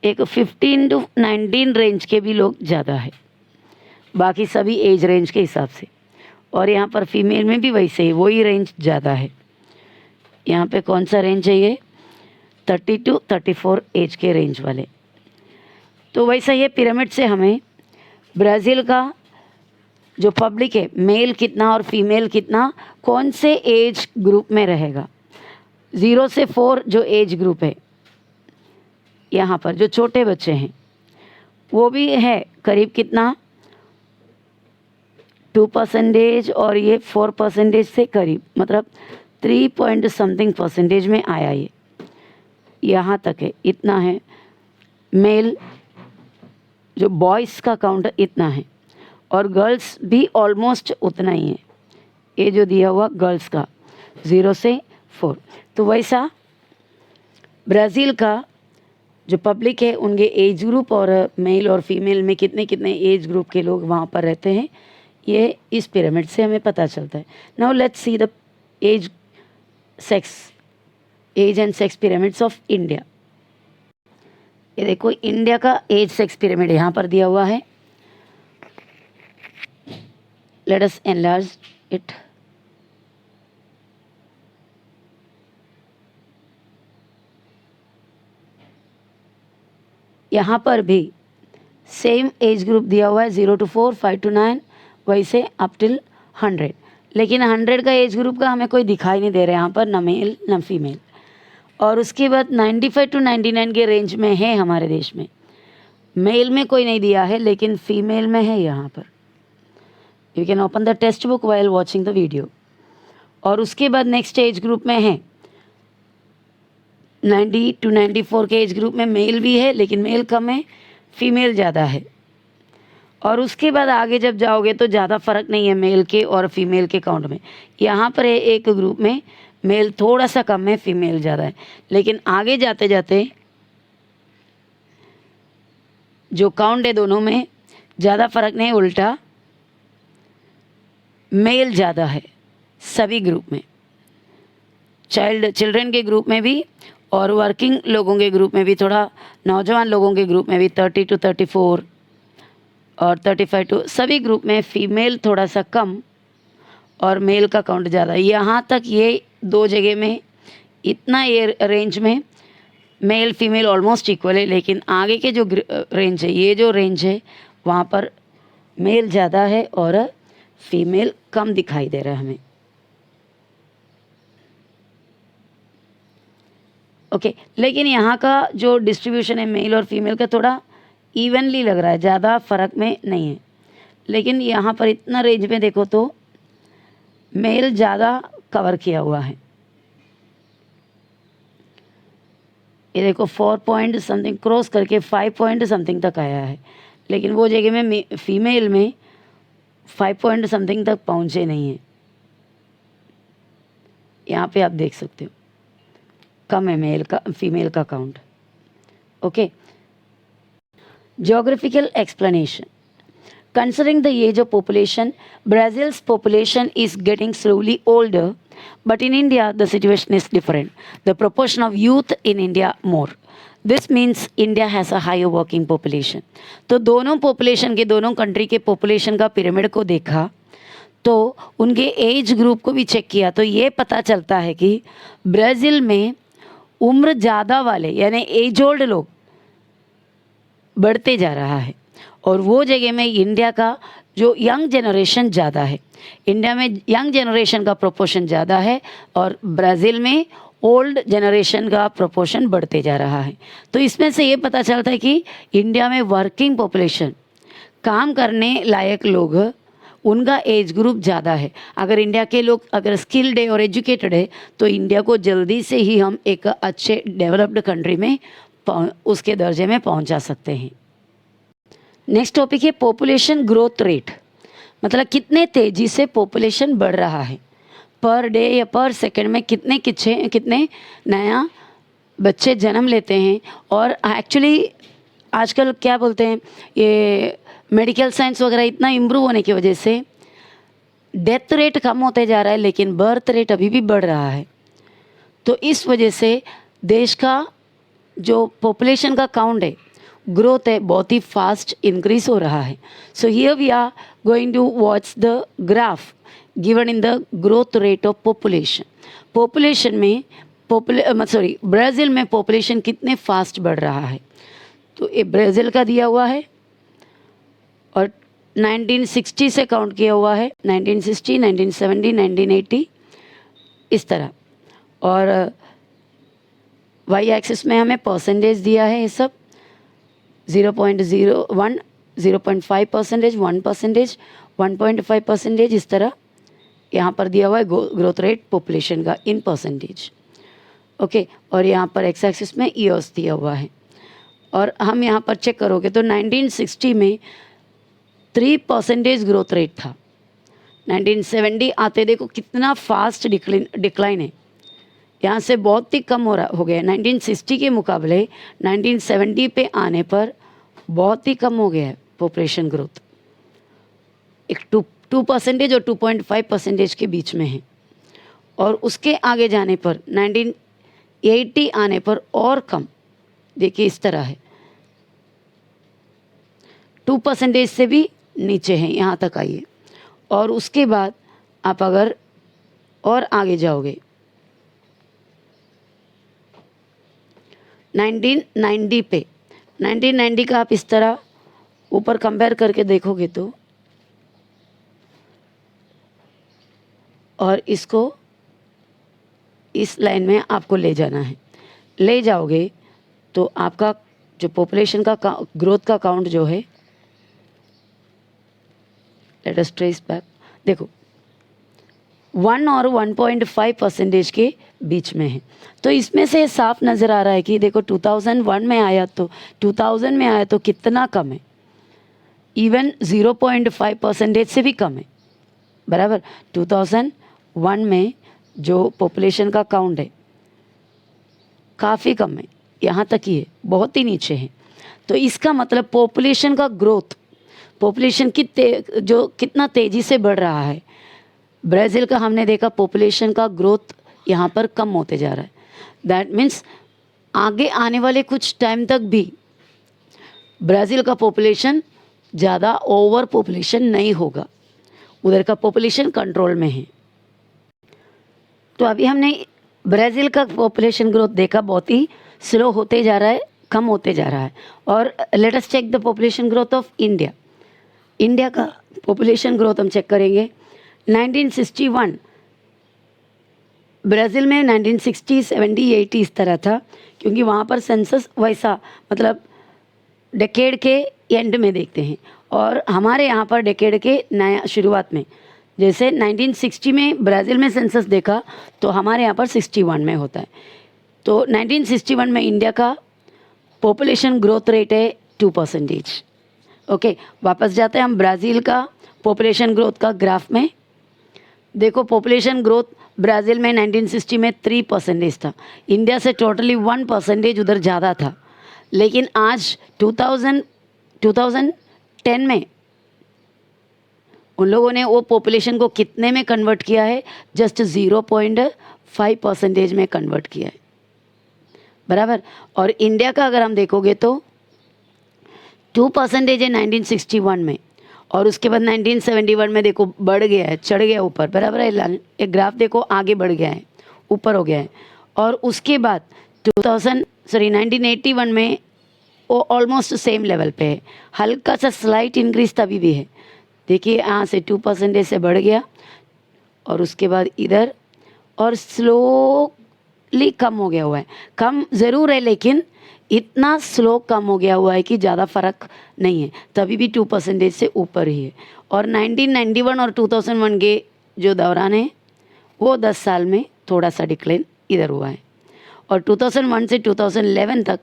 एक 15 to 19 रेंज के भी लोग ज़्यादा है, बाकी सभी एज रेंज के हिसाब से। और यहाँ पर फीमेल में भी वैसे ही वही रेंज ज़्यादा है। यहाँ पे कौन सा रेंज है ये? 30 to 34 एज के रेंज वाले। तो वैसा ये पिरामिड से हमें ब्राज़ील का जो पब्लिक है, मेल कितना और फीमेल कितना, कौन से एज ग्रुप में रहेगा। 0 से 4 जो एज ग्रुप है, यहाँ पर जो छोटे बच्चे हैं वो भी है करीब कितना 2% और ये 4% से करीब, मतलब 3 पॉइंट समथिंग परसेंटेज में आया ये, यहाँ तक है, इतना है। मेल जो बॉयज़ का काउंट इतना है और गर्ल्स भी ऑलमोस्ट उतना ही है, ये जो दिया हुआ गर्ल्स का 0 से 4। तो वैसा ब्राज़ील का जो पब्लिक है उनके एज ग्रुप और मेल और फीमेल में कितने कितने एज ग्रुप के लोग वहाँ पर रहते हैं, ये इस पिरामिड से हमें पता चलता है। Now let's see the age and sex pyramids of India. ये देखो इंडिया का एज सेक्स पिरामिड यहाँ पर दिया हुआ है। Let us enlarge it. यहाँ पर भी सेम एज ग्रुप दिया हुआ है, 0 to 4, 5 to 9, वैसे अप टिल 100। लेकिन 100 का एज ग्रुप का हमें कोई दिखाई नहीं दे रहा है यहाँ पर, न मेल न फीमेल। और उसके बाद 95 to 99 के रेंज में है हमारे देश में। मेल में कोई नहीं दिया है लेकिन फीमेल में है यहाँ पर। You can open the text book while watching the video. और उसके बाद नेक्स्ट एज ग्रुप में है 90 to 94 के एज ग्रुप में मेल भी है, लेकिन मेल कम है, फीमेल ज़्यादा है। और उसके बाद आगे जब जाओगे तो ज़्यादा फ़र्क नहीं है मेल के और फीमेल के काउंट में। यहाँ पर है एक ग्रुप में मेल थोड़ा सा कम है, फीमेल ज़्यादा है। लेकिन आगे जाते जाते जो काउंट है दोनों में ज़्यादा फ़र्क नहीं, उल्टा मेल ज़्यादा है सभी ग्रुप में, चिल्ड्रन के ग्रुप में भी और वर्किंग लोगों के ग्रुप में भी, थोड़ा नौजवान लोगों के ग्रुप में भी 30 to 34 और 35 to सभी ग्रुप में फीमेल थोड़ा सा कम और मेल का काउंट ज़्यादा। यहाँ तक ये दो जगह में इतना ये रेंज में मेल फीमेल ऑलमोस्ट इक्वल है। लेकिन आगे के जो रेंज है, ये जो रेंज है वहाँ पर मेल ज़्यादा है और फीमेल कम दिखाई दे रहा है हमें। ओके लेकिन यहाँ का जो डिस्ट्रीब्यूशन है मेल और फीमेल का थोड़ा इवनली लग रहा है, ज़्यादा फ़र्क में नहीं है। लेकिन यहाँ पर इतना रेंज में देखो तो मेल ज़्यादा कवर किया हुआ है। ये देखो 4 पॉइंट समथिंग क्रॉस करके 5 पॉइंट समथिंग तक आया है, लेकिन वो जगह में फीमेल में 5 पॉइंट समथिंग तक पहुँचे नहीं है। यहाँ पे आप देख सकते हो कम है मेल का, फीमेल का count. Okay, geographical explanation. Considering the age of population, Brazil's population is getting slowly older, but in India the situation is different. The proportion of youth in India more. This means India has a higher working population. तो दोनों population के, दोनों country के population का pyramid को देखा तो उनके एज ग्रुप को भी चेक किया तो ये पता चलता है कि ब्राज़ील में उम्र ज़्यादा वाले यानी एज ओल्ड लोग बढ़ते जा रहा है और वो जगह में इंडिया का जो यंग जनरेशन ज़्यादा है। इंडिया में यंग जनरेशन का प्रोपोर्शन ज़्यादा है और ब्राज़ील में ओल्ड जनरेशन का प्रोपोर्शन बढ़ते जा रहा है। तो इसमें से ये पता चलता है कि इंडिया में वर्किंग पॉपुलेशन, काम करने लायक लोग, उनका एज ग्रुप ज़्यादा है। अगर इंडिया के लोग अगर स्किल्ड है और एजुकेटेड है तो इंडिया को जल्दी से ही हम एक अच्छे डेवलप्ड कंट्री में उसके दर्जे में पहुंचा सकते हैं। नेक्स्ट टॉपिक है पॉपुलेशन ग्रोथ रेट, मतलब कितने तेज़ी से पॉपुलेशन बढ़ रहा है पर डे या पर सेकंड में कितने नया बच्चे जन्म लेते हैं। और एक्चुअली आजकल क्या बोलते हैं, ये मेडिकल साइंस वगैरह इतना इम्प्रूव होने की वजह से डेथ रेट कम होते जा रहा है, लेकिन बर्थ रेट अभी भी बढ़ रहा है। तो इस वजह से देश का जो पॉपुलेशन का काउंट है, ग्रोथ है, बहुत ही फास्ट इंक्रीज हो रहा है। So here we are going to watch the graph given in the growth rate of population. Population में ब्राज़ील में पॉपुलेशन कितने फास्ट बढ़ रहा है। तो ये ब्राज़ील का दिया हुआ है और 1960 से काउंट किया हुआ है, 1960, 1970, 1980 इस तरह। और वाई एक्सिस में हमें परसेंटेज दिया है, ये सब 0.01, 0.5%, 1%, 1.5%, इस तरह यहाँ पर दिया हुआ है ग्रोथ रेट पॉपुलेशन का इन परसेंटेज। ओके, और यहाँ पर एक्स एक्सिस में ईयर्स दिया हुआ है। और हम यहाँ पर चेक करोगे तो 1960 में 3% ग्रोथ रेट था। 1970 आते देखो कितना फास्ट डिक्लाइन है, यहाँ से बहुत ही कम हो गया। 1960 के मुकाबले 1970 पे आने पर बहुत ही कम हो गया है पॉपुलेशन ग्रोथ। एक 2% और 2.5% के बीच में है। और उसके आगे जाने पर 1980 आने पर और कम, देखिए इस तरह है, 2% से भी नीचे है, यहाँ तक आइए। और उसके बाद आप अगर और आगे जाओगे 1990 पे, 1990 का आप इस तरह ऊपर कंपेयर करके देखोगे तो, और इसको इस लाइन में आपको ले जाना है। ले जाओगे तो आपका जो पॉपुलेशन का ग्रोथ का काउंट जो है, लेट अस ट्रेस बैक, देखो 1 और 1.5% के बीच में है। तो इसमें से साफ नज़र आ रहा है कि देखो 2001 में आया तो 2000 में आया तो कितना कम है, इवन 0.5% से भी कम है, बराबर। 2001 में जो पॉपुलेशन का काउंट है काफ़ी कम है, यहाँ तक ही है, बहुत ही नीचे है। तो इसका मतलब पॉपुलेशन का ग्रोथ, पॉपुलेशन की जो कितना तेज़ी से बढ़ रहा है। ब्राज़ील का हमने देखा पॉपुलेशन का ग्रोथ यहाँ पर कम होते जा रहा है। दैट मीन्स आगे आने वाले कुछ टाइम तक भी ब्राज़ील का पॉपुलेशन ज़्यादा ओवर पॉपुलेशन नहीं होगा, उधर का पॉपुलेशन कंट्रोल में है। तो अभी हमने ब्राज़ील का पॉपुलेशन ग्रोथ देखा, बहुत ही स्लो होते जा रहा है, कम होते जा रहा है। और let us check the population growth of India. India का पॉपुलेशन ग्रोथ हम चेक करेंगे। 1961 ब्राज़ील में 1960, 70, 80 इस तरह था, क्योंकि वहाँ पर सेंसस वैसा मतलब डेकेड के एंड में देखते हैं, और हमारे यहाँ पर डेकेड के नया शुरुआत में, जैसे 1960 में ब्राज़ील में सेंसस देखा तो हमारे यहाँ पर 61 में होता है। तो 1961 में इंडिया का पॉपुलेशन ग्रोथ रेट है 2%। ओके, वापस जाते हैं हम ब्राज़ील का पॉपुलेशन ग्रोथ का ग्राफ में। देखो पॉपुलेशन ग्रोथ ब्राज़ील में 1960 में 3% था, इंडिया से टोटली 1% उधर ज़्यादा था। लेकिन आज 2010 में उन लोगों ने वो पॉपुलेशन को कितने में कन्वर्ट किया है, जस्ट 0.5% में कन्वर्ट किया है, बराबर। और इंडिया का अगर हम देखोगे तो 2% है 1961 में, और उसके बाद 1971 में देखो बढ़ गया है, चढ़ गया ऊपर, बराबर है। एक ग्राफ देखो आगे बढ़ गया है, ऊपर हो गया है। और उसके बाद 1981 में वो ऑलमोस्ट सेम लेवल पे है, हल्का सा स्लाइट इंक्रीज तभी भी है। देखिए यहाँ से 2% से बढ़ गया, और उसके बाद इधर, और स्लोली कम हो गया हुआ है। कम ज़रूर है, लेकिन इतना स्लो कम हो गया हुआ है कि ज़्यादा फर्क नहीं है, तभी भी 2% से ऊपर ही है। और 1991 और 2001 के जो दौरान है वो 10 साल में थोड़ा सा डिक्लाइन इधर हुआ है, और 2001 से 2011 तक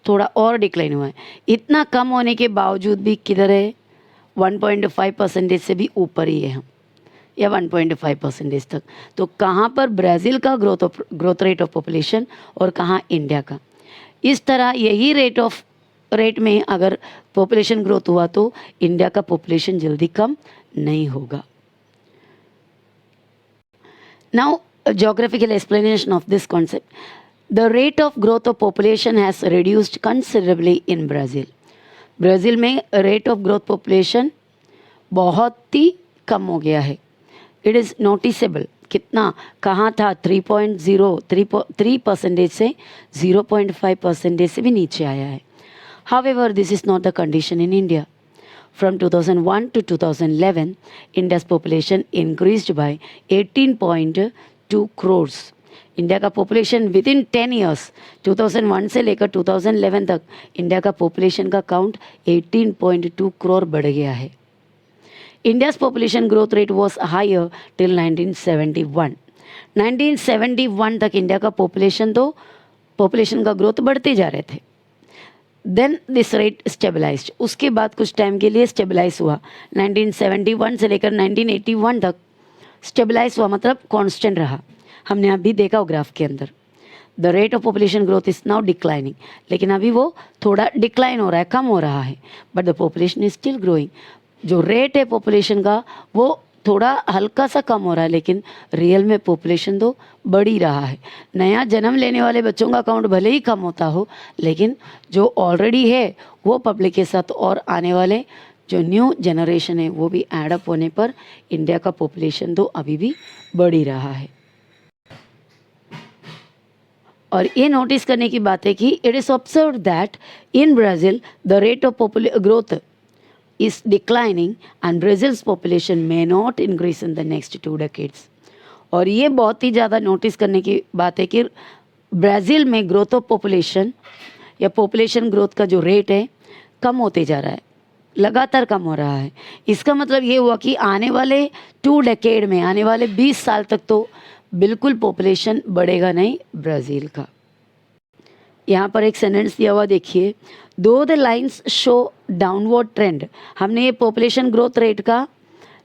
थोड़ा और डिक्लाइन हुआ है। इतना कम होने के बावजूद भी किधर है, 1.5% से भी ऊपर ही है हम, या 1.5% तक। तो कहाँ पर ब्राज़ील का ग्रोथ रेट ऑफ पॉपुलेशन और कहाँ इंडिया का। इस तरह यही रेट ऑफ रेट में अगर पॉपुलेशन ग्रोथ हुआ तो इंडिया का पॉपुलेशन जल्दी कम नहीं होगा. Now, a geographical explanation of this concept. The rate of growth of population has reduced considerably in Brazil. Brazil में रेट ऑफ ग्रोथ पॉपुलेशन बहुत ही कम हो गया है. It is noticeable. कितना, कहाँ था, 3.03% से 0.5% से भी नीचे आया है. However, this is not the condition in India. From 2001 to 2011, India's population increased by 18.2 crores. India का पॉपुलेशन विद इन 10 ईयर्स 2001 से लेकर 2011 तक इंडिया का पॉपुलेशन का काउंट 18.2 करोड़ बढ़ गया है. India's population growth rate was higher till 1971. 1971 तक इंडिया का पॉपुलेशन का ग्रोथ बढ़ते जा रहे थे. Then this rate stabilized. उसके बाद कुछ टाइम के लिए स्टेबलाइज हुआ. 1971 से लेकर 1981 तक स्टेबलाइज हुआ, मतलब कांस्टेंट रहा. हमने अभी देखा ग्राफ के अंदर. The rate of population growth is now declining. लेकिन अभी वो थोड़ा डिक्लाइन हो रहा है, कम हो रहा है. But the population is still growing. जो रेट है पॉपुलेशन का वो थोड़ा हल्का सा कम हो रहा है, लेकिन रियल में पॉपुलेशन तो बढ़ ही रहा है. नया जन्म लेने वाले बच्चों का काउंट भले ही कम होता हो, लेकिन जो ऑलरेडी है वो पब्लिक के साथ और आने वाले जो न्यू जनरेशन है वो भी एडअप होने पर इंडिया का पॉपुलेशन तो अभी भी बढ़ ही रहा है. और ये नोटिस करने की बात है कि it is observed that in Brazil the rate of growth is declining and Brazil's population may not increase in the next 2 decades. और ये बहुत ही ज़्यादा नोटिस करने की बात है कि ब्राज़ील में ग्रोथ ऑफ पॉपुलेशन या पॉपुलेशन ग्रोथ का जो रेट है कम होते जा रहा है, लगातार कम हो रहा है. इसका मतलब ये हुआ कि आने वाले 2 डेकेड में, आने वाले 20 साल तक तो बिल्कुल पॉपुलेशन बढ़ेगा नहीं ब्राज़ील का. यहाँ पर एक सेंटेंस दिया हुआ देखिए. दो the lines show downward trend. हमने ये पॉपुलेशन ग्रोथ रेट का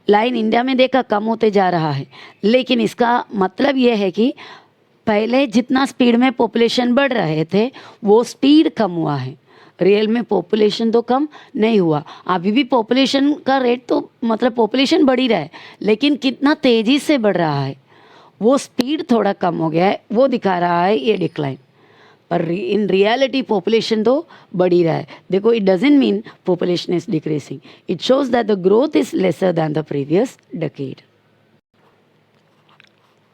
लाइन इंडिया में देखा कम होते जा रहा है, लेकिन इसका मतलब ये है कि पहले जितना स्पीड में पॉपुलेशन बढ़ रहे थे वो स्पीड कम हुआ है. रियल में पॉपुलेशन तो कम नहीं हुआ. अभी भी पॉपुलेशन का रेट तो मतलब पॉपुलेशन बढ़ ही रहा है, लेकिन कितना तेज़ी से बढ़ रहा है वो स्पीड थोड़ा कम हो गया है, वो दिखा रहा है ये डिक्लाइन. पर इन रियलिटी पॉपुलेशन तो बढ़ ही रहा है. देखो, it doesn't mean population is decreasing. It shows that the growth is lesser than the previous decade.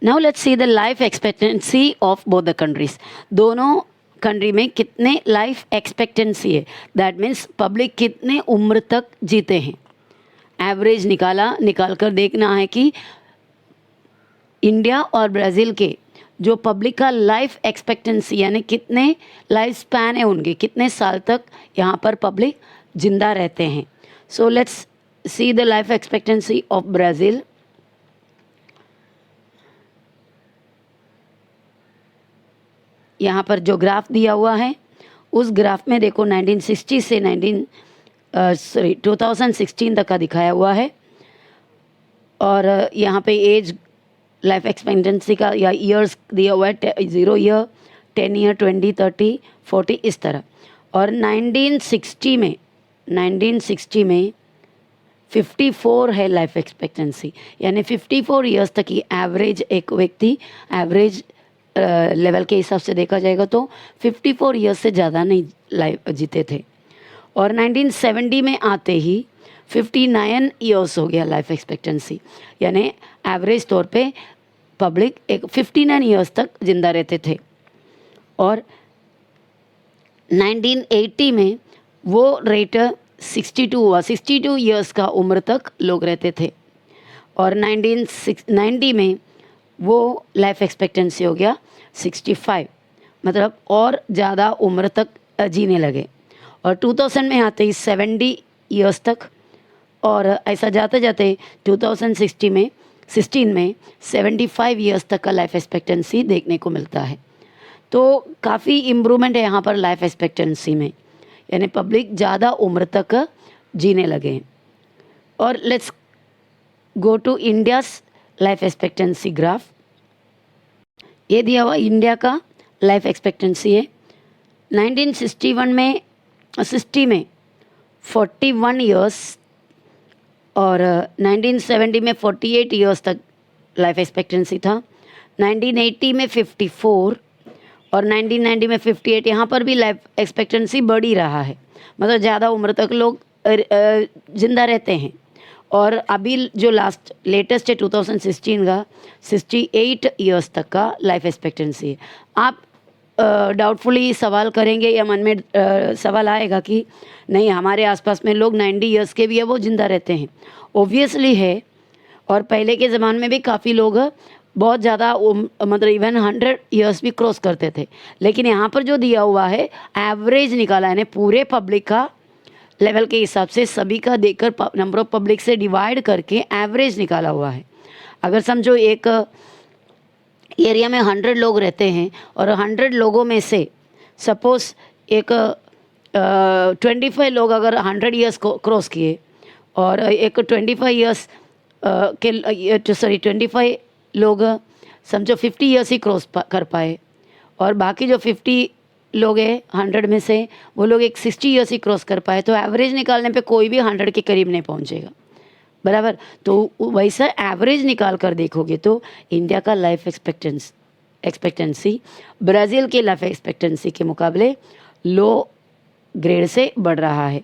Now let's see the life expectancy of both the countries. दोनों country में कितने life expectancy है, that means public कितने उम्र तक जीते हैं. Average निकाल कर देखना है कि इंडिया और ब्राज़ील के जो पब्लिक का लाइफ एक्सपेक्टेंसी यानी कितने लाइफ स्पैन है उनके, कितने साल तक यहाँ पर पब्लिक जिंदा रहते हैं. So let's see the life expectancy of Brazil. यहाँ पर जो ग्राफ दिया हुआ है उस ग्राफ में देखो 1960 से 2016 तक का दिखाया हुआ है. और यहाँ पे एज लाइफ एक्सपेक्टेंसी का या ईयर्स दिया हुआ है 0 ईयर, 10 ईयर, 20, 30, 40 इस तरह. और 1960 में 54 है लाइफ एक्सपेक्टेंसी, यानी 54 ईयर्स तक की एवरेज एक व्यक्ति एवरेज लेवल के हिसाब से देखा जाएगा तो 54 ईयर्स से ज़्यादा नहीं लाइफ जीते थे. और 1970 में आते ही 59 ईयर्स हो गया लाइफ एक्सपेक्टेंसी, यानी एवरेज तौर पे पब्लिक एक 59 ईयर्स तक जिंदा रहते थे. और 1980 में वो रेट 62 हुआ, 62 ईयर्स का उम्र तक लोग रहते थे. और 1990 में वो लाइफ एक्सपेक्टेंसी हो गया 65, मतलब और ज़्यादा उम्र तक जीने लगे. और 2000 में आते ही 70 ईयर्स तक, और ऐसा जाते जाते 2016 में 75 ईयर्स तक का लाइफ एक्सपेक्टेंसी देखने को मिलता है. तो काफ़ी इम्प्रूवमेंट है यहाँ पर लाइफ एक्सपेक्टेंसी में, यानी पब्लिक ज़्यादा उम्र तक जीने लगे. और let's go to India's life expectancy graph. ये दिया हुआ इंडिया का लाइफ एक्सपेक्टेंसी है. 1961 में 1960 में 41 ईयर्स और 1970 में 48 ईयर्स तक लाइफ एक्सपेक्टेंसी था। 1980 में 54 और 1990 में 58। यहाँ पर भी लाइफ एक्सपेक्टेंसी बढ़ ही रहा है, मतलब ज़्यादा उम्र तक लोग ज़िंदा रहते हैं। और अभी जो लेटेस्ट है 2016 का 68 ईयर्स तक का लाइफ एक्सपेक्टेंसी है। आप डाउटफुली सवाल करेंगे या मन में सवाल आएगा कि नहीं हमारे आसपास में लोग 90 ईयर्स के भी है, वो ज़िंदा रहते हैं। ओब्वियसली है, और पहले के ज़माने में भी काफ़ी लोग बहुत ज़्यादा मतलब इवन 100 ईयर्स भी क्रॉस करते थे। लेकिन यहाँ पर जो दिया हुआ है एवरेज निकाला है, पूरे पब्लिक का लेवल के हिसाब से सभी का देकर नंबर ऑफ पब्लिक से डिवाइड करके एवरेज निकाला हुआ है। अगर समझो एक एरिया में 100 लोग रहते हैं और 100 लोगों में से सपोज़ एक 25 लोग अगर 100 ईयर्स को क्रॉस किए और एक 25 ईयर्स के 25 लोग समझो 50 ईयर्स ही क्रॉस कर पाए, और बाकी जो 50 लोग हैं 100 में से वो लोग एक 60 ईयर्स ही क्रॉस कर पाए, तो एवरेज निकालने पे कोई भी 100 के करीब नहीं पहुंचेगा, बराबर। तो वैसा एवरेज निकाल कर देखोगे तो इंडिया का लाइफ एक्सपेक्टेंसी ब्राज़ील के लाइफ एक्सपेक्टेंसी के मुकाबले लो ग्रेड से बढ़ रहा है।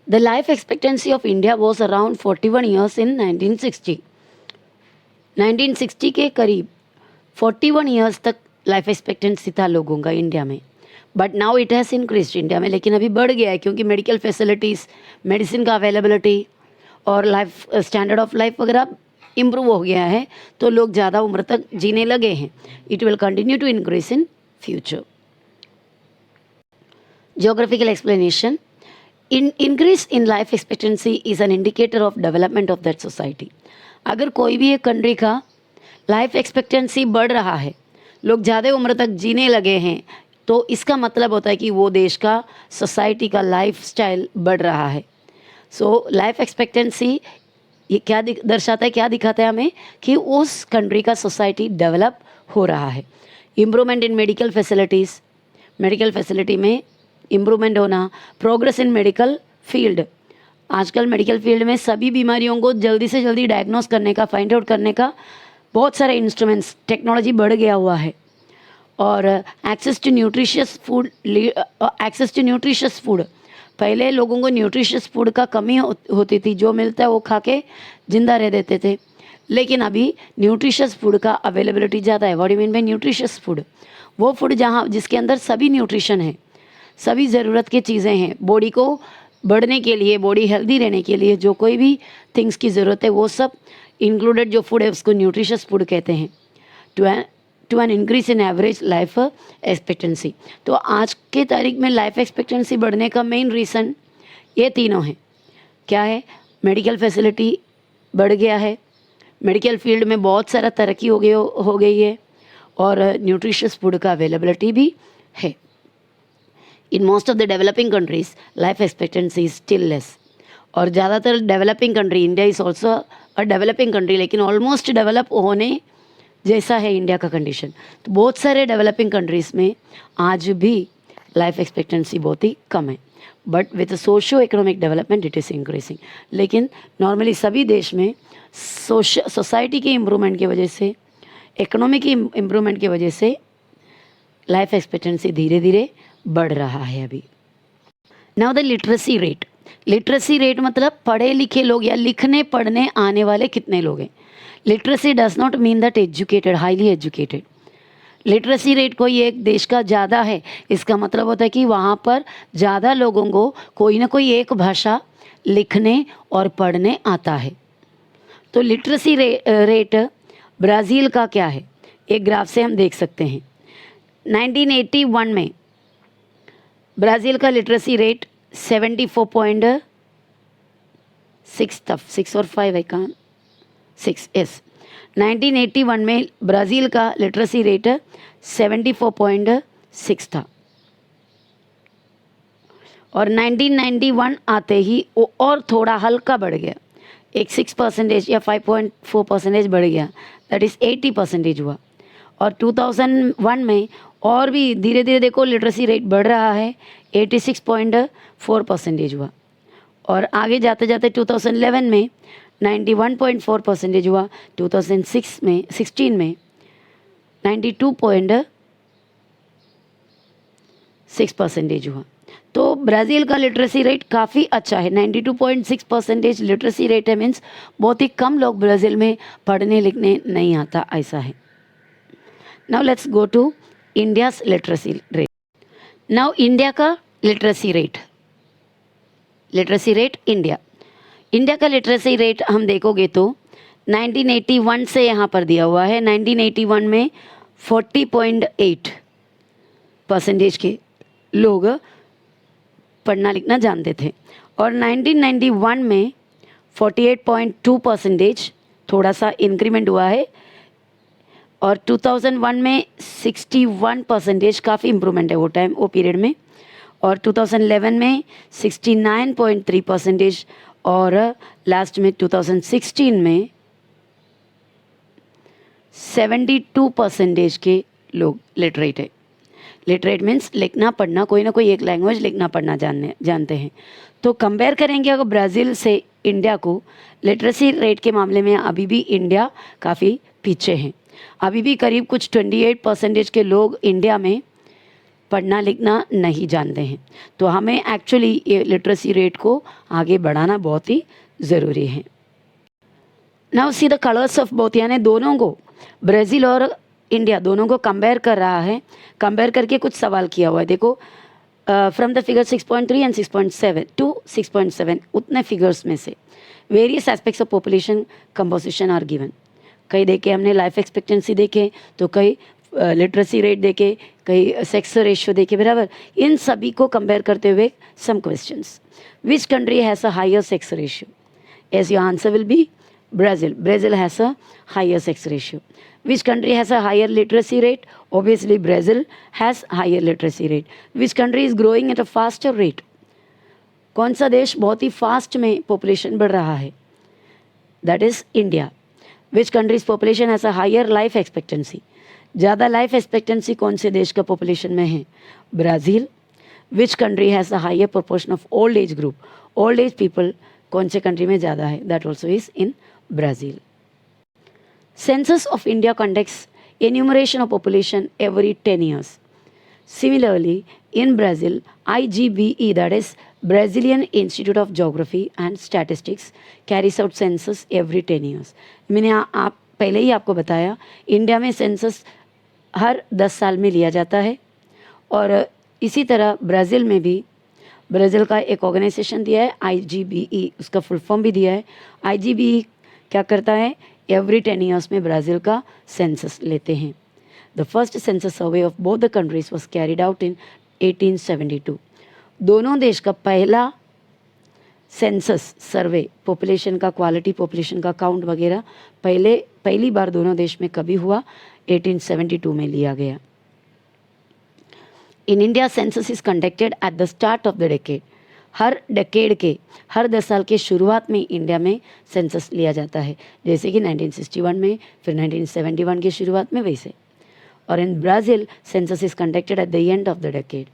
The life expectancy of India was around 41 years in 1960। 1960 के करीब 41 ईयर्स तक लाइफ एक्सपेक्टेंसी था लोगों का इंडिया में, but now it has increased India में। लेकिन अभी बढ़ गया है क्योंकि मेडिकल फैसिलिटीज़, मेडिसिन का अवेलेबिलिटी और लाइफ स्टैंडर्ड ऑफ लाइफ वगैरह इम्प्रूव हो गया है, तो लोग ज़्यादा उम्र तक जीने लगे हैं। It will continue to increase in future. Geographical explanation. Increase in life expectancy is an indicator of development of that society. अगर कोई भी एक कंट्री का लाइफ एक्सपेक्टेंसी बढ़ रहा है, लोग ज़्यादा उम्र तक जीने लगे हैं, तो इसका मतलब होता है कि वो देश का, सोसाइटी का लाइफ स्टाइल बढ़ रहा है। सो लाइफ एक्सपेक्टेंसी ये क्या दर्शाता है, क्या दिखाता है हमें कि उस कंट्री का सोसाइटी डेवलप हो रहा है। Improvement in medical facilities, medical facility में इम्प्रूवमेंट होना। प्रोग्रेस इन मेडिकल फील्ड, आजकल मेडिकल फील्ड में सभी बीमारियों को जल्दी से जल्दी डायग्नोस करने का, फाइंड आउट करने का बहुत सारे इंस्ट्रूमेंट्स, टेक्नोलॉजी बढ़ गया हुआ है। और एक्सेस टू न्यूट्रिशियस फूड, पहले लोगों को न्यूट्रिशियस फूड का कमी होती थी, जो मिलता है वो खा के जिंदा रह देते थे। लेकिन अभी न्यूट्रिशियस फूड का अवेलेबिलिटी ज़्यादा है। What do you mean by nutritious food? वो फूड जहाँ जिसके अंदर सभी न्यूट्रिशन है, सभी ज़रूरत की चीज़ें हैं, बॉडी को बढ़ने के लिए, बॉडी हेल्दी रहने के लिए जो कोई भी थिंग्स की ज़रूरत है वो सब इंक्लूडेड जो फूड है उसको न्यूट्रिशियस फूड कहते हैं। To an increase in average life expectancy, तो आज के तारीख में लाइफ एक्सपेक्टेंसी बढ़ने का मेन रीज़न ये तीनों हैं। क्या है? मेडिकल फैसिलिटी बढ़ गया है, मेडिकल फील्ड में बहुत सारा तरक्की हो गई है, और न्यूट्रिशियस फूड का अवेलेबिलिटी भी है। In most of the developing countries life expectancy is still less, और ज़्यादातर developing country, India is also a developing country, लेकिन ऑलमोस्ट डेवलप होने जैसा है इंडिया का कंडीशन। तो बहुत सारे डेवलपिंग कंट्रीज़ में आज भी लाइफ एक्सपेक्टेंसी बहुत ही कम है, but with socio economic development it is increasing. लेकिन नॉर्मली सभी देश में सोसाइटी के इम्प्रूवमेंट की वजह से, इकोनॉमिक इम्प्रूवमेंट की वजह से लाइफ एक्सपेक्टेंसी धीरे धीरे बढ़ रहा है अभी। Now the literacy rate, literacy rate मतलब पढ़े लिखे लोग या लिखने पढ़ने आने वाले कितने लोग हैं। Literacy does not mean that educated, highly educated. Literacy rate कोई एक देश का ज़्यादा है, इसका मतलब होता है कि वहाँ पर ज़्यादा लोगों को कोई ना कोई एक भाषा लिखने और पढ़ने आता है। तो लिटरेसी रेट ब्राज़ील का क्या है, एक ग्राफ से हम देख सकते हैं। 1981 में ब्राज़ील का लिटरेसी रेट 74.6 था, 6 और 5 है कहाँ, 6 यस। 1981 में ब्राज़ील का लिटरेसी रेट 74.6 था, और 1991 आते ही वो और थोड़ा हल्का बढ़ गया, एक 6% या 5.4% बढ़ गया, दैट इज़ 80% हुआ। और 2001 में और भी धीरे धीरे देखो लिटरेसी रेट बढ़ रहा है, 86.4% हुआ, और आगे जाते जाते 2011 में 91.4% हुआ, 2016 में 92.6% हुआ। तो ब्राज़ील का लिटरेसी रेट काफ़ी अच्छा है, 92.6% लिटरेसी रेट है, मीन्स बहुत ही कम लोग ब्राज़ील में पढ़ने लिखने नहीं आता, ऐसा है। Now let's go to India's literacy rate. Now India का लिटरेसी रेट इंडिया का लिटरेसी रेट हम देखोगे तो 1981 से यहाँ पर दिया हुआ है। 1981 में 40.8% के लोग पढ़ना लिखना जानते थे, और 1991 में 48.2% थोड़ा सा इंक्रीमेंट हुआ है, और 2001 में 61%, काफ़ी इम्प्रूवमेंट है वो पीरियड में, और 2011 में 69.3%, और लास्ट में 2016 में 72% के लोग लिटरेट है। लिटरेट मीन्स लिखना पढ़ना, कोई ना कोई एक लैंग्वेज लिखना पढ़ना जानते हैं। तो कंपेयर करेंगे अगर ब्राज़ील से इंडिया को, लिटरेसी रेट के मामले में अभी भी इंडिया काफ़ी पीछे हैं। अभी भी करीब कुछ 28% के लोग इंडिया में पढ़ना लिखना नहीं जानते हैं। तो हमें एक्चुअली ये लिटरेसी रेट को आगे बढ़ाना बहुत ही ज़रूरी है। Now see the colours of both, यानी दोनों को, ब्राज़ील और इंडिया दोनों को कंपेयर कर रहा है। कंपेयर करके कुछ सवाल किया हुआ है, देखो from the figure 6.3 and 6.7 to 6.7, उतने फिगर्स में से various aspects of population composition are given. कई देखे हमने लाइफ एक्सपेक्टेंसी देखे, तो कई लिटरेसी रेट देखे, कई सेक्स रेशियो देखे, बराबर। इन सभी को कंपेयर करते हुए some questions. Which country has a higher sex ratio? As your answer will be Brazil. Brazil has a higher sex ratio. Which country has a higher literacy rate? Obviously, Brazil has higher literacy rate. Which country is growing at a faster rate? कौन सा देश बहुत ही fast में population बढ़ रहा है? That is India. Which country's population has a higher life expectancy? ज़्यादा life expectancy कौन से देश का पॉपुलेशन में है? Brazil. Which country has a higher proportion of old age group? Old age people कौन से कंट्री में ज़्यादा है? That also is in Brazil. Census of India conducts enumeration of population every 10 years. Similarly, in Brazil, IGBE, that is Brazilian Institute of Geography and Statistics, carries out census every 10 years. मैंने आप पहले ही आपको बताया, India में census हर 10 साल में लिया जाता है, और इसी तरह ब्राज़ील में भी, ब्राज़ील का एक ऑर्गेनाइजेशन दिया है IGBE, उसका फुल फॉर्म भी दिया है। IGBE क्या करता है? एवरी 10 ईयर्स में ब्राज़ील का सेंसस लेते हैं। The first census survey of both the countries was carried out in 1872। दोनों देश का पहला सेंसस सर्वे, पॉपुलेशन का क्वालिटी, पॉपुलेशन का काउंट वगैरह पहली बार दोनों देश में कभी हुआ? 1872 में लिया गया। In India census is conducted at the start of the decade. Her decade के, हर 10 साल के शुरुआत में इंडिया में सेंसस लिया जाता है, जैसे कि 1961 में, फिर 1971 की शुरुआत में, वैसे। और इन Brazil census is conducted at the end of the decade,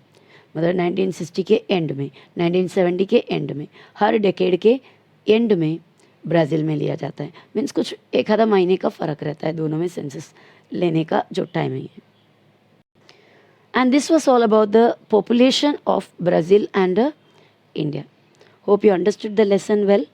मतलब 1960 के एंड में, 1970 के एंड में, हर डेकेड के एंड में ब्राज़ील में लिया जाता है। मीन्स कुछ एक आधा महीने का फ़र्क रहता है दोनों में सेंसस लेने का जो टाइमिंग है। And this was all about the population of Brazil and India. Hope you understood the lesson well.